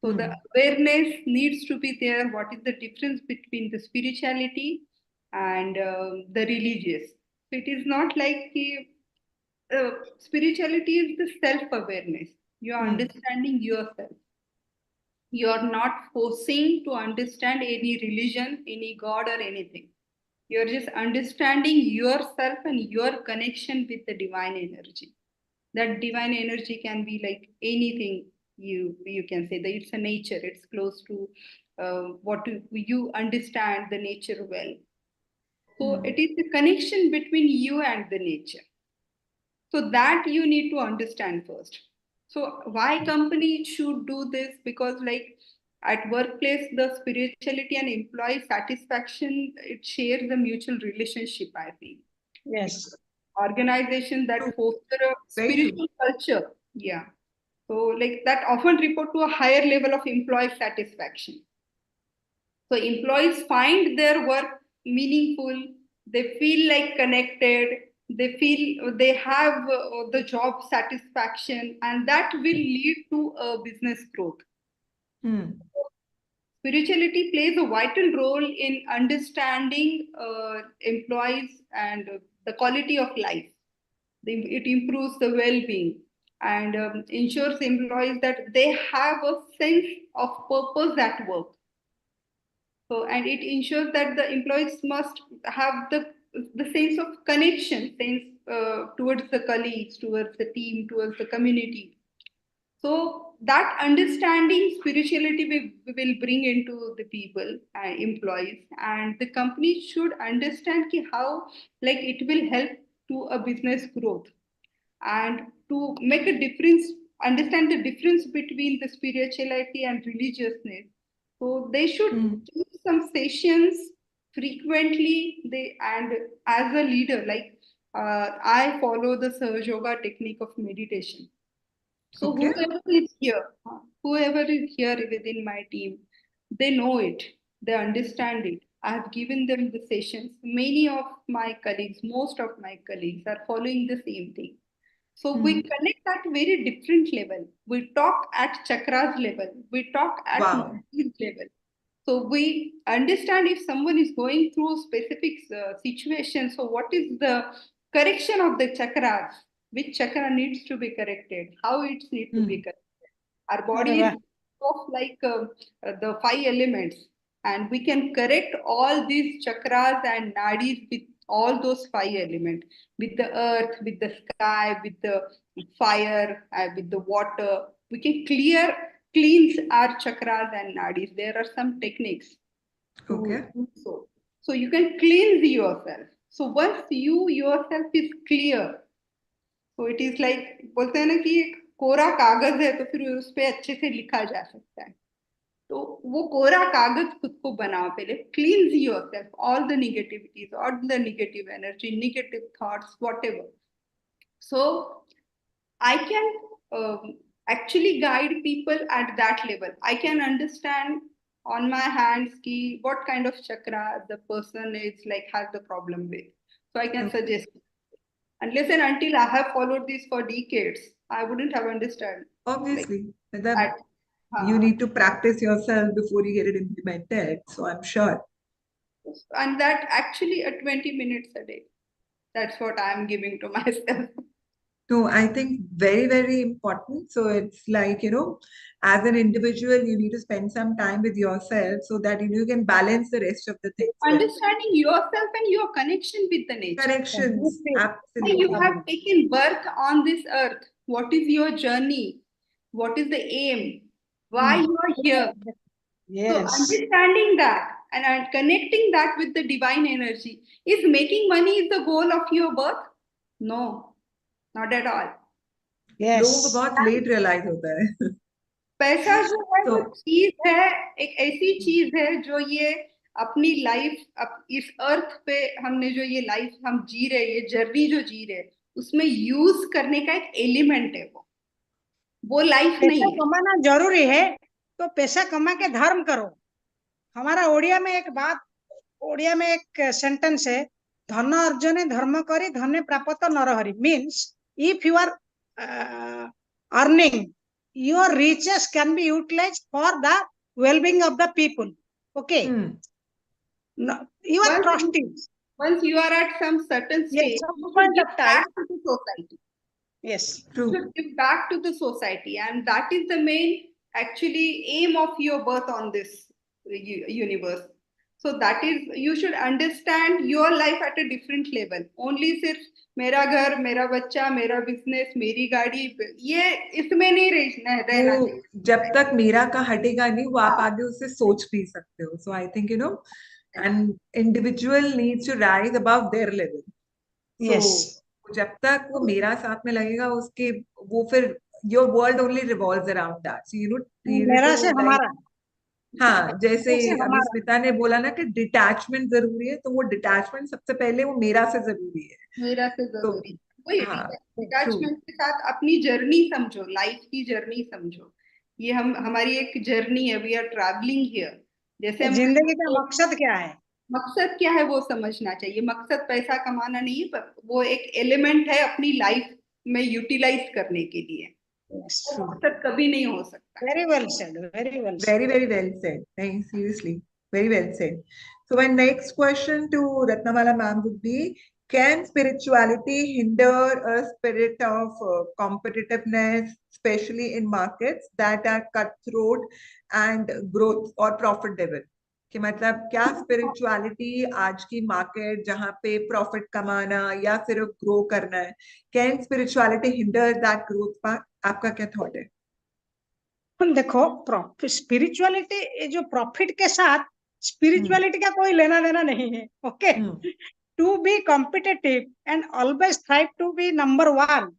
So the awareness needs to be there. What is the difference between the spirituality and the religious? So it is not like spirituality is the self-awareness. You are understanding yourself. You are not forcing to understand any religion, any god, or anything. You are just understanding yourself and your connection with the divine energy. That divine energy can be like anything you can say that it's a nature. It's close to what you understand the nature well. So it is the connection between you and the nature. So that you need to understand first. So why company should do this? Because like at workplace, the spirituality and employee satisfaction, it shares the mutual relationship, I feel. Yes. Organization that foster a spiritual culture. Yeah. So like that often report to a higher level of employee satisfaction. So employees find their work meaningful, they feel like connected, they feel they have the job satisfaction, and that will lead to a business growth. Spirituality plays a vital role in understanding employees and the quality of life. It improves the well-being and ensures employees that they have a sense of purpose at work. So, and it ensures that the employees must have the sense of connection, sense towards the colleagues, towards the team, towards the community. So that understanding spirituality will bring into the people and employees, and the company should understand how like it will help to a business growth and to make a difference, understand the difference between the spirituality and religiousness. So they should keep some sessions frequently. They and as a leader, like I follow the Sahaja Yoga technique of meditation. So whoever is here within my team, they know it, they understand it. I have given them the sessions. Many of my colleagues, most of my colleagues are following the same thing. So we connect at very different level. We talk at chakras level. We talk at level. So we understand if someone is going through specific situation. So what is the correction of the chakras? Which chakra needs to be corrected? How it needs to be corrected? Our body is of like the 5 elements, and we can correct all these chakras and nadis with all those 5 elements, with the earth, with the sky, with the fire, with the water. We can cleanse our chakras and nadis. There are some techniques to do so. So you can cleanse yourself. So once you yourself is clear, so it is like बोलते हैं ना कि एक कोरा कागज है तो फिर उस पे अच्छे से लिखा जा सकता है. तो वो कोरा कागज खुद को बनाओ पहले. Cleanse yourself all the negativities, all the negative energy, negative thoughts, whatever. So I can actually guide people at that level. I can understand on my hands ki what kind of chakra the person is like has the problem with. So I can suggest. Unless and until I have followed this for decades, I wouldn't have understood. Obviously, you need to practice yourself before you get it implemented. So I'm sure. And that actually 20 minutes a day. That's what I'm giving to myself. No, I think very, very important. So it's like, as an individual, you need to spend some time with yourself so that you can balance the rest of the things. Understanding yourself and your connection with the nature. Connections, absolutely. You have taken birth on this earth. What is your journey? What is the aim? Why you are here? Yes. So understanding that and connecting that with the divine energy. Is making money is the goal of your birth? No, not at all. Yes. लोगों को बहुत late realise होता है. पैसा जो है वो चीज है, एक ऐसी चीज है जो ये अपनी लाइफ इस अर्थ पे हमने जो ये लाइफ हम जी रहे, ये जर्नी जो जी रहे, उसमें यूज करने का एक एलिमेंट है. वो लाइफ नहीं है. कमाना जरूरी है तो पैसा कमा के धर्म करो. हमारा ओडिया में एक सेंटेंस है, धन अर्जने धर्म करी धन्य प्राप्त नरहरि. Means if you are earning, your riches can be utilized for the well-being of the people. Okay. No, you are trusting. Once you are at some certain stage, yes, some point of time, back to the society. Yes, true. You should give back to the society, and that is the main actually aim of your birth on this universe. So that is, you should understand your life at a different level. Only सिर्फ मेरा घर, मेरा बच्चा, मेरा business, मेरी गाड़ी, ये इसमें नहीं रहना चाहिए. जब तक मेरा का हटेगा नहीं, वो आप आगे उससे सोच भी सकते हो. So I think an individual needs to rise above their level. So yes. जब तक वो मेरा साथ में लगेगा, उसके वो फिर your world only revolves around that. So मेरा से हमारा. हाँ, जैसे अभी स्मिता ने बोला ना कि डिटैचमेंट जरूरी है, तो वो डिटैचमेंट सबसे पहले वो मेरा से जरूरी है. मेरा से जरूरी. वही डिटैचमेंट के साथ अपनी जर्नी समझो, लाइफ की जर्नी समझो. ये हमारी एक जर्नी है. We are travelling here. जैसे जिंदगी का मकसद क्या है, मकसद क्या है वो समझना चाहिए. मकसद पैसा कमाना नहीं है, पर वो एक एलिमेंट है अपनी लाइफ में यूटिलाइज करने के लिए. मकसद कभी नहीं हो सकता. Very well said. Very well said. Very, very well said. Thanks, seriously. Very well said. So my next question to Ratnamala ma'am would be, can spirituality hinder a spirit of competitiveness, especially in markets that are cutthroat and growth or profit driven? कि मतलब क्या spirituality आज की market जहाँ पे profit कमाना या सिर्फ ग्रो करना है, can spirituality hinder that growth part? आपका क्या थॉट है? देखो, स्पिरिचुअलिटी जो प्रॉफिट के साथ स्पिरिचुअलिटी का कोई लेना देना नहीं है. Okay. To be competitive and always thrive to be number one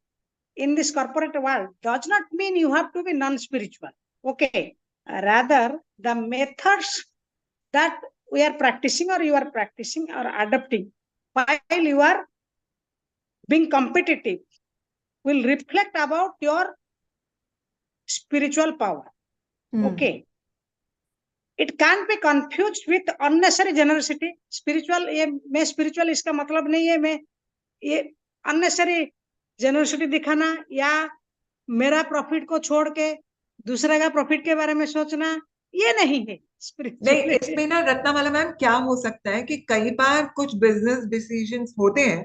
in this corporate world does not mean you have to be non-spiritual. Okay. Rather, the methods that we are practicing or you are practicing or adopting while you are being competitive will reflect about your spiritual power. Okay. It can't be confused with unnecessary generosity. Spiritual, ये मैं spiritual इसका मतलब नहीं है मैं ये unnecessary generosity दिखाना या मेरा प्रॉफिट को छोड़ के दूसरे का प्रॉफिट के बारे में सोचना, ये नहीं है. नहीं, इसमें ना रत्नामाला मैम क्या हो सकता है कि कई बार कुछ बिजनेस डिसीजंस होते हैं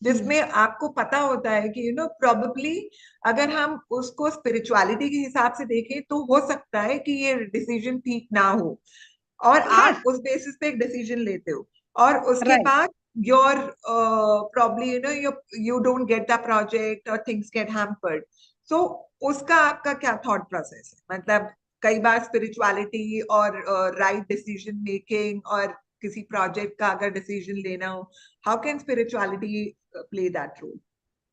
जिसमें आपको पता होता है कि प्रोबेबली अगर हम उसको स्पिरिचुअलिटी के हिसाब से देखें तो हो सकता है कि ये डिसीजन ठीक ना हो, और आप उस बेसिस पे एक डिसीजन लेते हो, और उसके बाद your probably you don't get the project or things get hampered. So उसका आपका क्या थॉट प्रोसेस है? मतलब कई बार स्पिरिचुअलिटी और राइट डिसीजन मेकिंग और किसी प्रोजेक्ट का अगर डिसीजन लेना हो, how can spirituality play that role?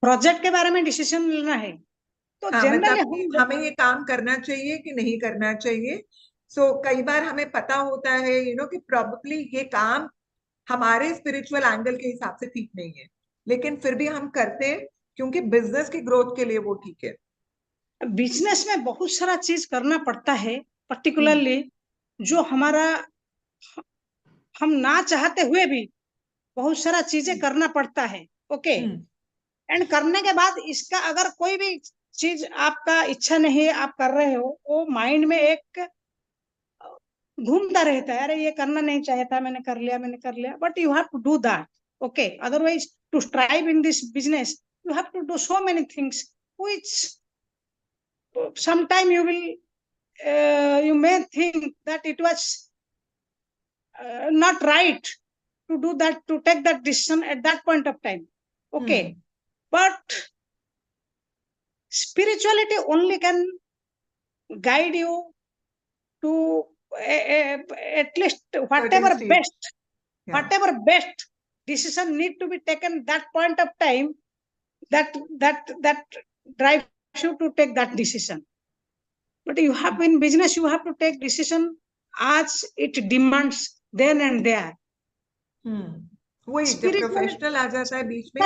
Project के बारे में डिसीजन लेना है तो जनरली हमें ये काम करना चाहिए कि नहीं करना चाहिए. सो कई बार हमें पता होता है कि प्रोबेबली ये काम हमारे स्पिरिचुअल एंगल के हिसाब से ठीक नहीं है, लेकिन फिर भी हम करते हैं क्योंकि बिजनेस की ग्रोथ के लिए वो ठीक है. बिजनेस में बहुत सारा चीज करना पड़ता है, पर्टिकुलरली जो हमारा हम ना चाहते हुए भी बहुत सारा चीजें करना पड़ता है. ओके. एंड करने के बाद इसका अगर कोई भी चीज आपका इच्छा नहीं है, आप कर रहे हो, वो माइंड में एक घूमता रहता है, अरे ये करना नहीं चाहिए था, मैंने कर लिया, but you have to do that. Okay. Otherwise to strive in this business you have to do so many things, which sometime you will, you may think that it was not right to do that, to take that decision at that point of time. Okay. But spirituality only can guide you to at least whatever best, whatever best decision need to be taken that point of time, that drives you to take that decision. But you have in business, you have to take decision as it demands then and there. वही जब professional आ जाता है बीच में,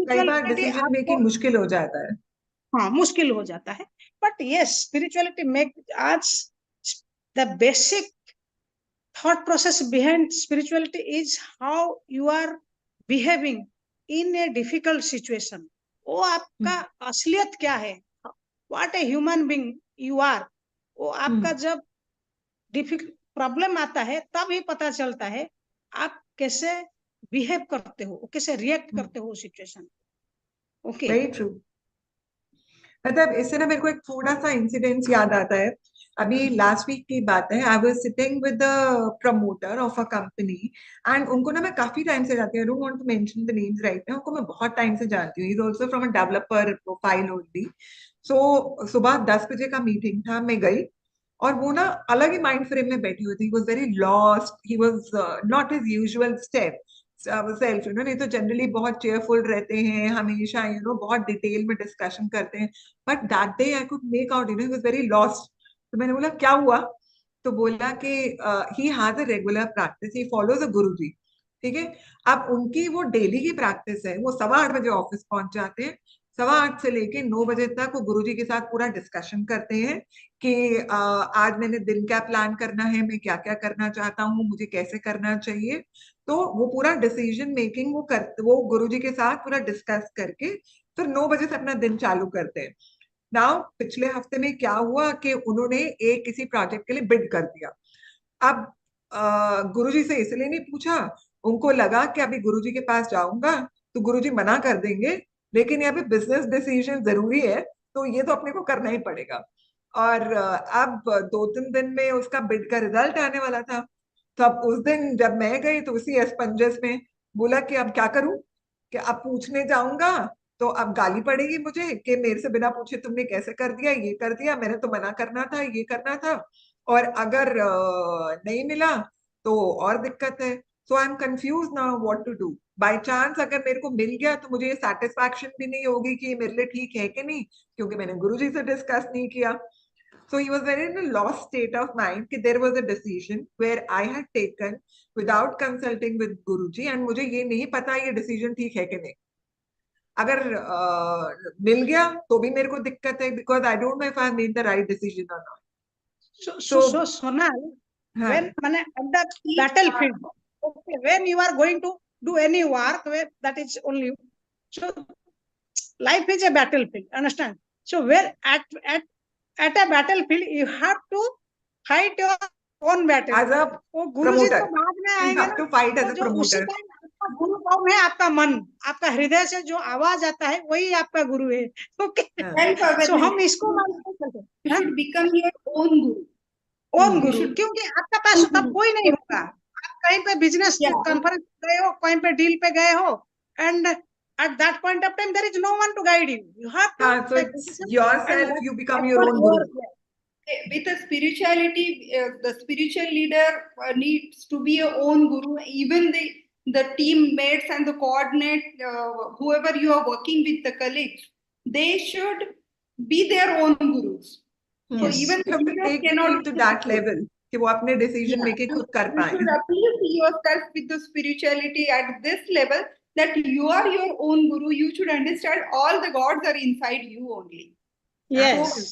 कई बार decision making मुश्किल हो जाता है. हाँ, मुश्किल हो जाता है. But yes, spirituality make as the basic thought process behind spirituality is how you are behaving in a difficult situation. वो आपका असलियत क्या है, what a human being you are, वो आपका जब डिफिकल्ट प्रॉब्लम आता है तब ही पता चलता है आप कैसे बिहेव करते हो, कैसे रिएक्ट करते हो सिचुएशन. Okay, very true. मतलब इससे ना मेरे को एक थोड़ा सा इंसिडेंस याद आता है. अभी लास्ट वीक की बात है. I was sitting with the promoter of a company and उनको ना मैं काफी टाइम से जानती हूँ. I don't want to mention the names right now. उनको मैं बहुत टाइम से जानती हूँ. He is also from a developer profile only. So सुबह 10 बजे का मीटिंग था. मैं गई और वो ना अलग ही माइंड फ्रेम में बैठी हुई थी. ही was very lost. He was not his usual self. नहीं तो जनरली बहुत चेयरफुल रहते हैं हमेशा, बहुत डिटेल में डिस्कशन करते हैं. But that day I could make out, he was very lost. तो मैंने बोला क्या हुआ? तो बोला कि he has a regular practice, he follows a guruji. ठीक है. अब उनकी वो डेली की प्रैक्टिस है. वो 8:15 बजे ऑफिस पहुंच जाते हैं. 8:15 से लेके 9 बजे तक वो गुरुजी के साथ पूरा डिस्कशन करते हैं कि आज मैंने दिन क्या प्लान करना है, मैं क्या क्या करना चाहता हूँ, मुझे कैसे करना चाहिए. तो वो पूरा डिसीजन मेकिंग वो गुरुजी के साथ पूरा डिस्कस करके फिर 9 बजे से अपना दिन चालू करते हैं. नाउ पिछले हफ्ते में क्या हुआ कि उन्होंने एक किसी प्रोजेक्ट के लिए बिड कर दिया. अब गुरुजी से इसलिए नहीं पूछा. उनको लगा कि अभी गुरुजी के पास जाऊंगा तो गुरुजी मना कर देंगे, लेकिन यहाँ पे बिजनेस डिसीजन जरूरी है तो ये तो अपने को करना ही पड़ेगा. और अब 2-3 दिन में उसका बिड का रिजल्ट आने वाला था. तो अब उस दिन जब मैं गई तो उसी एस्पंजस में बोला कि अब क्या करूं, कि अब पूछने जाऊंगा तो अब गाली पड़ेगी मुझे कि मेरे से बिना पूछे तुमने कैसे कर दिया, ये कर दिया, मैंने तो मना करना था, ये करना था. और अगर नहीं मिला तो और दिक्कत है. So I am confuse now what to do. By chance अगर मेरे को मिल गया तो मुझे ये सेटिस्फैक्शन भी नहीं होगी कि ये मेरे लिए ठीक है कि नहीं, क्योंकि मैंने गुरुजी से डिस्कस नहीं किया. So he was very in a lost state of mind कि there was a decision where I had taken without consulting with Guruji and मुझे ये नहीं पता ये decision ठीक है कि नहीं. अगर मिल गया तो भी मेरे को दिक्कत है because I don't know if I made the right decision or not. So Sonal, when at the battlefield, okay, when you are going to do any work, that is only, so life is a battlefield, understand? So where at a battlefield you have to fight your own battle. As a promoter, you have to fight as a promoter. आपका गुरु कौन है? आपका मन, आपका हृदय से जो आवाज आता है वही आपका गुरु है. ओके, सो हम इसको become your own guru. Own गुरु, क्योंकि आपका पास तब कोई नहीं होगा. आप कहीं पे बिजनेस कॉन्फ्रेंस गए हो, कहीं पे डील पे गए हो, and at that point of time there is no one to guide you. You have to so it's yourself, you become your own guru. With a spirituality, the spiritual leader needs to be your own guru. Even the teammates and the coordinate, whoever you are working with, the colleagues, they should be their own gurus. So even you have to take it to that level कि वो अपने decision making खुद कर पाए. You should appeal yourself with the spirituality at this level that you are your own guru. You should understand all the gods are inside you only. Yes, so,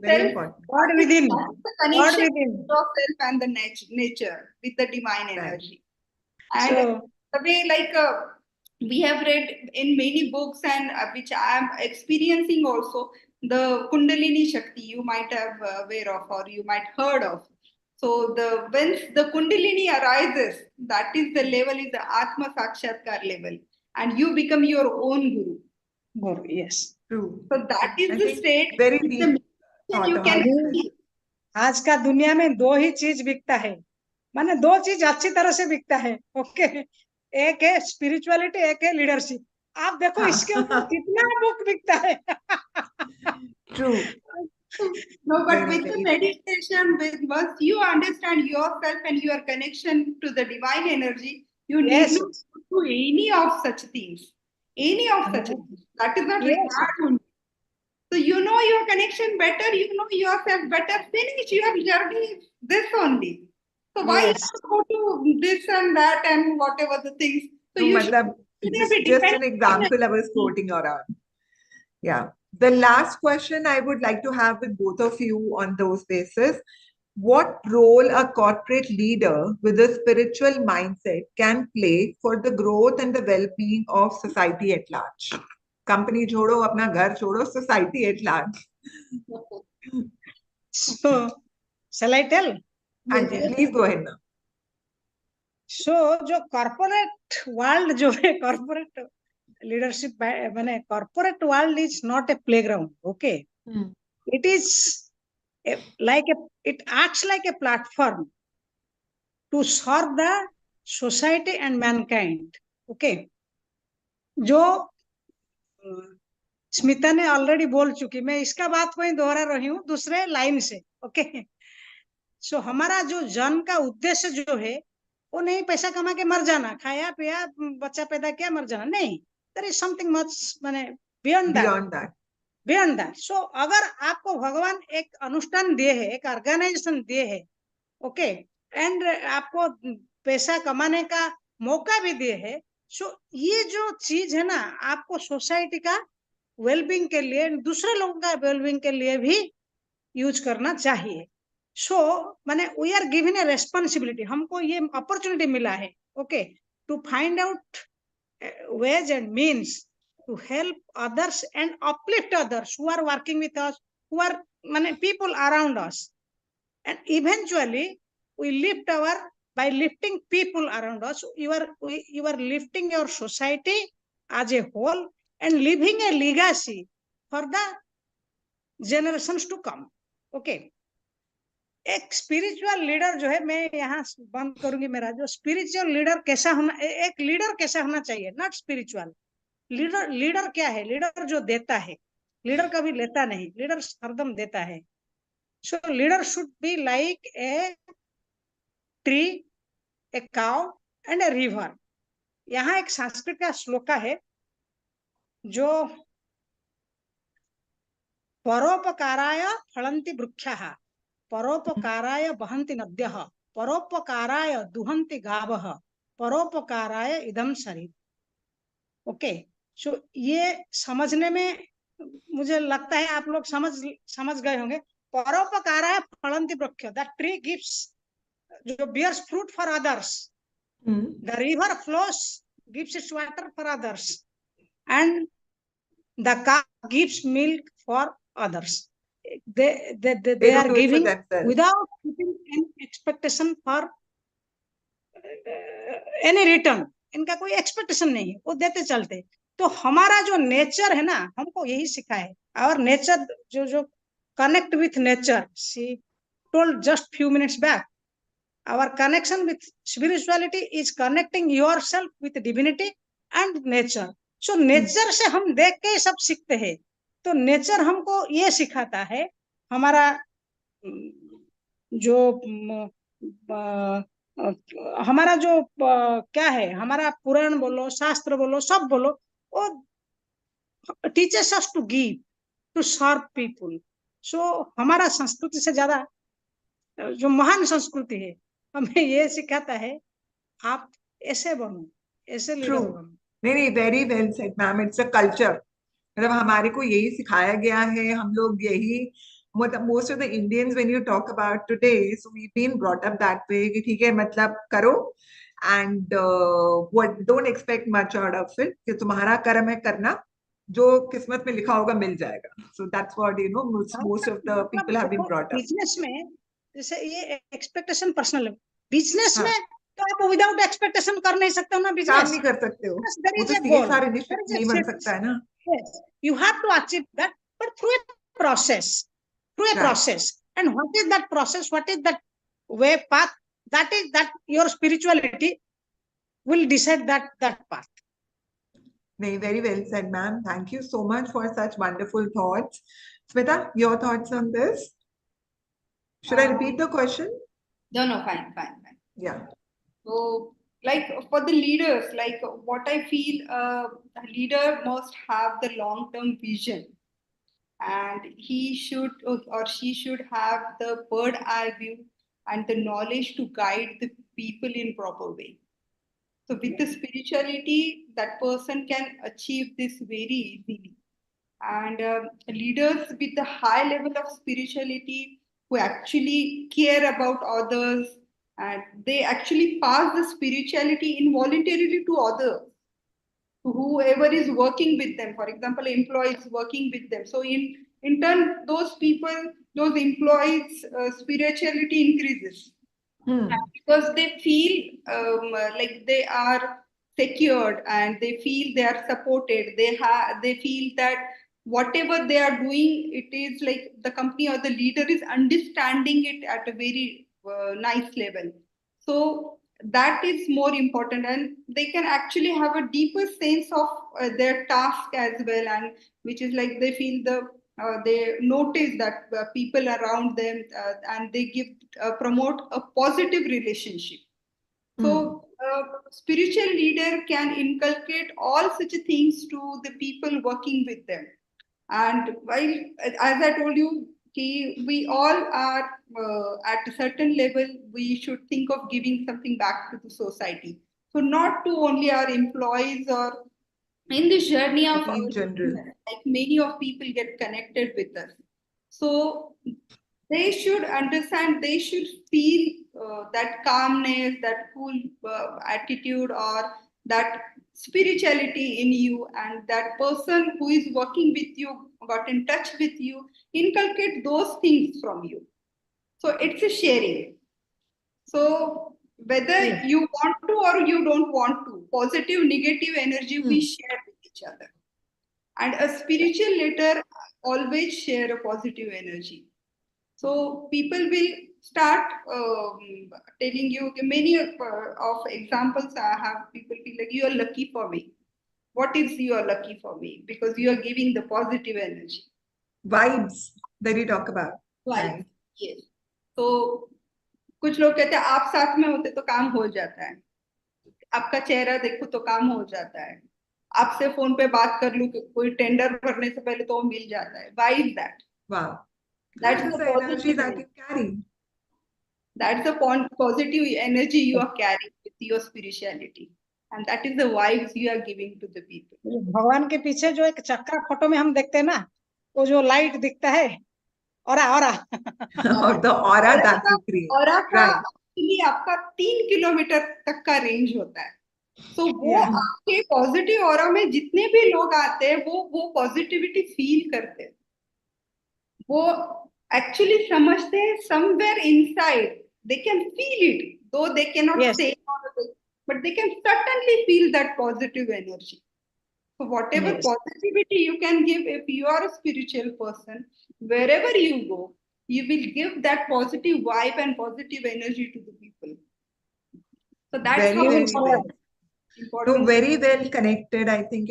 very important. God within, the connection God within yourself and the nature with the divine energy. And so, the way we have read in many books and which I am experiencing also, the Kundalini Shakti you might have aware of or you might heard of. So when the Kundalini arises, that is the level is the Atma Sakshatkar level, and you become your own guru. Guru, yes. True. So that is I the think state very with deep the thought you on can this. आज का दुनिया में दो ही चीज बिकता है, माने दो चीज अच्छी तरह से बिकता है, ओके। एक है स्पिरिचुअलिटी, एक है लीडरशिप। आप देखो इसके ऊपर कितना बुक बिकता है। True. No, but Very, with the very meditation, with once you understand yourself and your connection to the divine energy, you need Yes. not do any of such things. Any of such things. That is not Yes. required only. So you know your connection better, you know yourself better, finish your journey this only. So why you Yes. have to go to this and that and whatever the things? So No, you should matlab, be just an dependent on example I was quoting around. Yeah. The last question I would like to have with both of you on those basis. What role a corporate leader with a spiritual mindset can play for the growth and the well-being of society at large? Company छोड़ो, अपना घर छोड़ो, society at large. So, shall I tell? And please go ahead now. So, जो corporate world जो है, corporate leadership माने corporate world is not a playground, okay? It is it acts like a platform to serve the society and mankind, okay? जो स्मिता ने already बोल चुकी, मैं इसका बात कोई दोहरा रही हूँ दूसरे लाइन से, ओके। सो हमारा जो जन्म का उद्देश्य जो है वो नहीं पैसा कमा के मर जाना, खाया पिया बच्चा पैदा किया मर जाना, नहीं। देयर इज समथिंग मच माने बियॉन्ड दैट। सो अगर आपको भगवान एक अनुष्ठान दिए है, एक ऑर्गेनाइजेशन दिए है, ओके, एंड आपको पैसा कमाने का मौका भी दिए है, सो ये जो चीज है ना, आपको सोसाइटी का वेलबींग के लिए, दूसरे लोगों का वेलबींग के लिए भी यूज करना चाहिए। सो माने we are given a responsibility, हमको ये अपॉर्चुनिटी मिला है, okay, to find out ways and means to help others and uplift others who are working with us, who are many people around us, and eventually we lift our, by lifting people around us, you are lifting your society as a whole and leaving a legacy for the generations to come, okay? एक spiritual leader जो है, मैं यहाँ बंद करूंगी मेरा, जो spiritual leader कैसा होना, एक लीडर कैसा होना चाहिए, नॉट स्पिरिचुअल लीडर। लीडर क्या है? लीडर जो देता है, लीडर कभी लेता नहीं, लीडर हरदम देता है। So leader should be like a tree, a cow and a river. यहाँ एक संस्कृत का श्लोक है जो परोपकाराय फलन्ति वृक्षाः, परोपकाराय वहन्ति नद्यः, परोपकाराय दुहन्ति गावः, परोपकाराय इदं शरीर, ओके। सो ये समझने में मुझे लगता है आप लोग समझ गए होंगे। परोपकाराय फलन्ति वृक्षाः, द ट्री गिव्स, जो bears fruit for others, the river flows, gives its water for others, and the cow gives milk for others. They are giving without putting any expectation for any return. इनका कोई expectation नहीं है, वो देते चलते। तो हमारा जो नेचर है ना, हमको यही सिखा है। और नेचर जो connect with nature, she told just few minutes back, our connection with spirituality is connecting yourself with divinity and nature. So nature से हम देख के सब सीखते हैं। तो नेचर हमको ये सिखाता है, हमारा जो हमारा जो क्या है, हमारा पुराण बोलो, शास्त्र बोलो, सब बोलो, वो teachers us to give, to serve people. So हमारा संस्कृति से ज्यादा जो महान संस्कृति है हमें ये सिखाता है, आप ऐसे बनो, ऐसे लीडर बनो। नहीं, very well said ma'am, it's a culture. मतलब हमारे को यही सिखाया गया है, हम लोग यही, मतलब most of the Indians when you talk about today, so we been brought up that way कि ठीक है, मतलब करो and what, don't expect much out of it, कि तुम्हारा कर्म है करना, जो किस्मत में लिखा होगा मिल जाएगा। So that's what you know most of the people have been brought up. Business में जैसे ये एक्सपेक्टेशन पर्सनल, बिजनेस में तो आप विदाउट एक्सपेक्टेशन कर नहीं सकते हो ना बिजनेस, काम नहीं कर सकते हो, देयर वो इज तो a goal, CSR there initiative is a नहीं बन शिफ्ट, सकता है ना. yes, you have to achieve that, but through a process, and what is that process, what is that way path, that is that your spirituality will decide that path. Very well said, ma'am. Thank you so much for such wonderful thoughts. Smita, your thoughts on this? Should I repeat the question? No, fine. Yeah. So, like for the leaders, like what I feel, a leader must have the long-term vision, and he should or she should have the bird eye view and the knowledge to guide the people in proper way. So with the spirituality, that person can achieve this very easily. And leaders with a high level of spirituality who actually care about others, and they actually pass the spirituality involuntarily to others, whoever is working with them. For example, employees working with them. So in turn, those people, those employees, spirituality increases. Because they feel like they are secured, and they feel they are supported. They feel that whatever they are doing, it is like the company or the leader is understanding it at a very nice level. So that is more important, and they can actually have a deeper sense of their task as well, and which is like they feel they notice that people around them, and they give promote a positive relationship. So spiritual leader can inculcate all such things to the people working with them. And while, as I told you, we all are at a certain level, we should think of giving something back to the society. So not to only our employees, or in this journey of our In general. business, like many of people get connected with us. So they should understand, they should feel that calmness, that cool attitude, or that spirituality in you, and that person who is working with you, got in touch with you, inculcate those things from you. So it's a sharing. So whether you want to or you don't want to, positive, negative energy we share with each other. And a spiritual leader always share a positive energy. So people will start telling you, okay, many of examples I have. People feel like you are lucky for me. What is you are lucky for me? Because you are giving the positive energy. Vibes that you talk about. Right. Yes. So कुछ लोग कहते हैं आप साथ में होते तो काम हो जाता है, आपका चेहरा देखो तो काम हो जाता है, आपसे फोन पे बात कर लूं, कोई टेंडर भरने से पहले तो मिल जाता है. Why is that? Wow. That's That's the the energy positive that energy. you carry. That's the positive energy you are carrying with your spirituality, and that is the vibes you are giving to the people. भगवान के पीछे जो एक चक्रा photo में हम देखते हैं ना, वो जो लाइट दिखता है, aura Or the aura that you create. Aura का Right. actually आपका 3 किलोमीटर तक का रेंज होता है. So वो Yeah. आपके पॉजिटिव ऑरा में जितने भी लोग आते हैं, वो पॉजिटिविटी फील करते हैं, वो एक्चुअली समझते हैं somewhere inside they can feel it, though they cannot Yes. say, but they can certainly feel that positive energy. So whatever Yes. positivity you can give, if you are a spiritual person, wherever you go, you will give that positive vibe and positive energy to the people. So that's Very, how very well. No, important. very well connected. I think,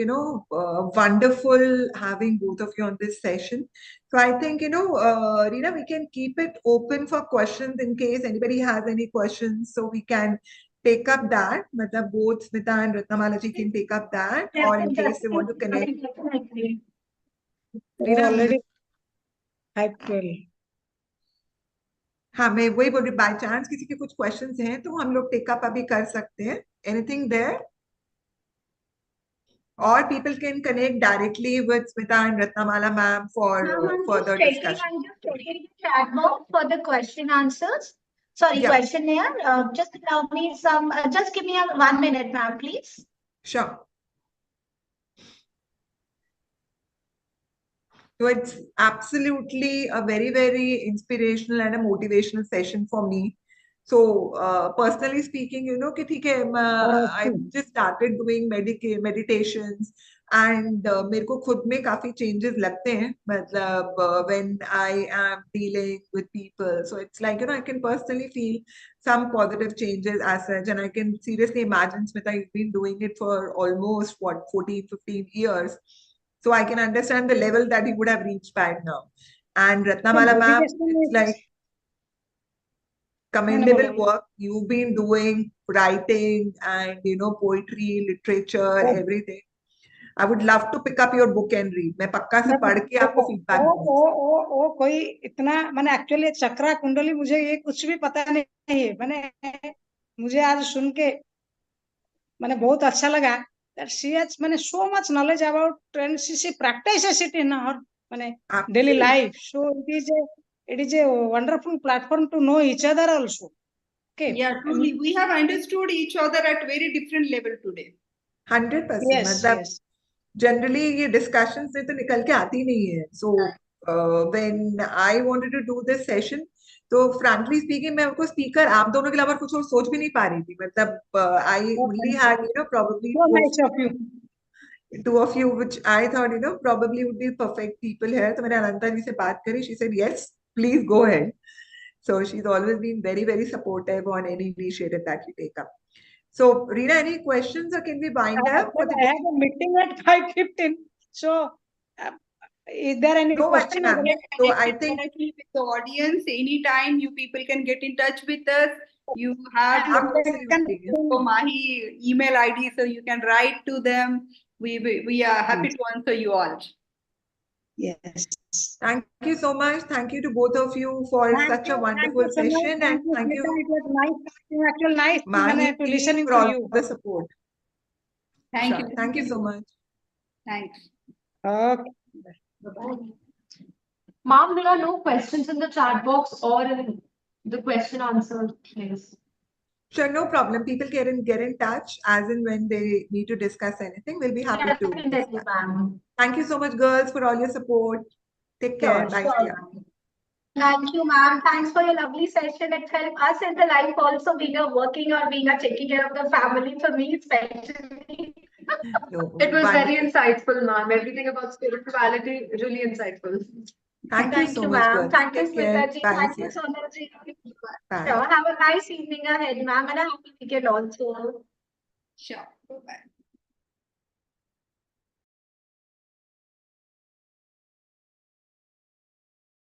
wonderful having both of you on this session. So I think, Reena, we can keep it open for questions in case anybody has any questions. So we can take up that. Matlab, both Smita and Ratnamala ji can take up that. Or in case they want to connect. Reena, Already 5:12. हाँ, मैं वही बोल रही, by chance किसी के कुछ questions हैं तो हम लोग टेकअप अभी कर सकते हैं. Anything there? Or people can connect directly with Smita and Ratnamala ma'am for further discussion. I'm just checking the chat box for the question answers. Sorry, Yeah. questionnaire. Just allow me some. Just give me 1 minute, ma'am, please. Sure. So it's absolutely a very, very inspirational and a motivational session for me. So personally speaking, you know, कि ठीक है, I just started doing meditations and मेरे को खुद में काफी changes लगते हैं, मतलब when I am dealing with people. So it's like, you know, I can personally feel some positive changes as such, and I can seriously imagine, Smita, you've been doing it for almost what, 14, 15 years. So I can understand the level that you would have reached by now. And Ratnamala ma'am, it's like commendable work you've been doing, writing and, you know, poetry, literature, everything. I would love to pick up your book and read. मैं पक्का से पढ़ के आपको feedback दूंगी। ओ कोई इतना, मैंने एक्चुअली चक्रा कुंडली मुझे ये कुछ भी पता नहीं है, मैंने मुझे आज सुन के मैंने बहुत अच्छा लगा that she has मैंने so much knowledge about and she practices it in her मैंने daily life, so it is a wonderful platform to know each other also. Okay. Yeah, truly we have understood each other at very different level today. 100%. Yes, मतलब yes. generally ये discussions से तो निकल के आती नहीं है. So when I wanted to do this session, तो frankly speaking मैं उनको speaker आप दोनों के अलावा कुछ और सोच भी नहीं पा रही थी. मतलब I only had, you know, probably two of you which I thought, you know, probably would be perfect people here. तो मैंने अनंता जी से बात करी. She said yes, please go ahead. So she's always been very, very supportive on any initiative that you take up. So, Reena, any questions or can we wind up? I have a meeting at 5:15. So, is there any question? So, I think directly with the audience, anytime you people can get in touch with us. You have Mahi email ID, so you can write to them. We are happy to answer you all. Yes. Thank you so much. Thank you to both of you for such a wonderful session, and thank you. It was nice Mahi, to listening for to all you. the support. Thank you. Thank you so much. Thanks. Okay. Bye-bye. Ma'am, there are no questions in the chat box or in the question answer place. Sure, no problem. People can get in touch as and when they need to discuss anything. We'll be happy to discuss. Thank you so much, girls, for all your support. Take care. Bye. Thank you, ma'am. Thanks for your lovely session. It helped us in the life also, being a working or being a taking care of the family, for me especially. It was very insightful, ma'am. Everything about spirituality, really insightful. Thank you so much, ma'am. Thank you, Smita Smita ji. Thank you, Sonal ji. Sure. Have a nice evening ahead, ma'am, and a happy weekend also. Sure. Bye-bye.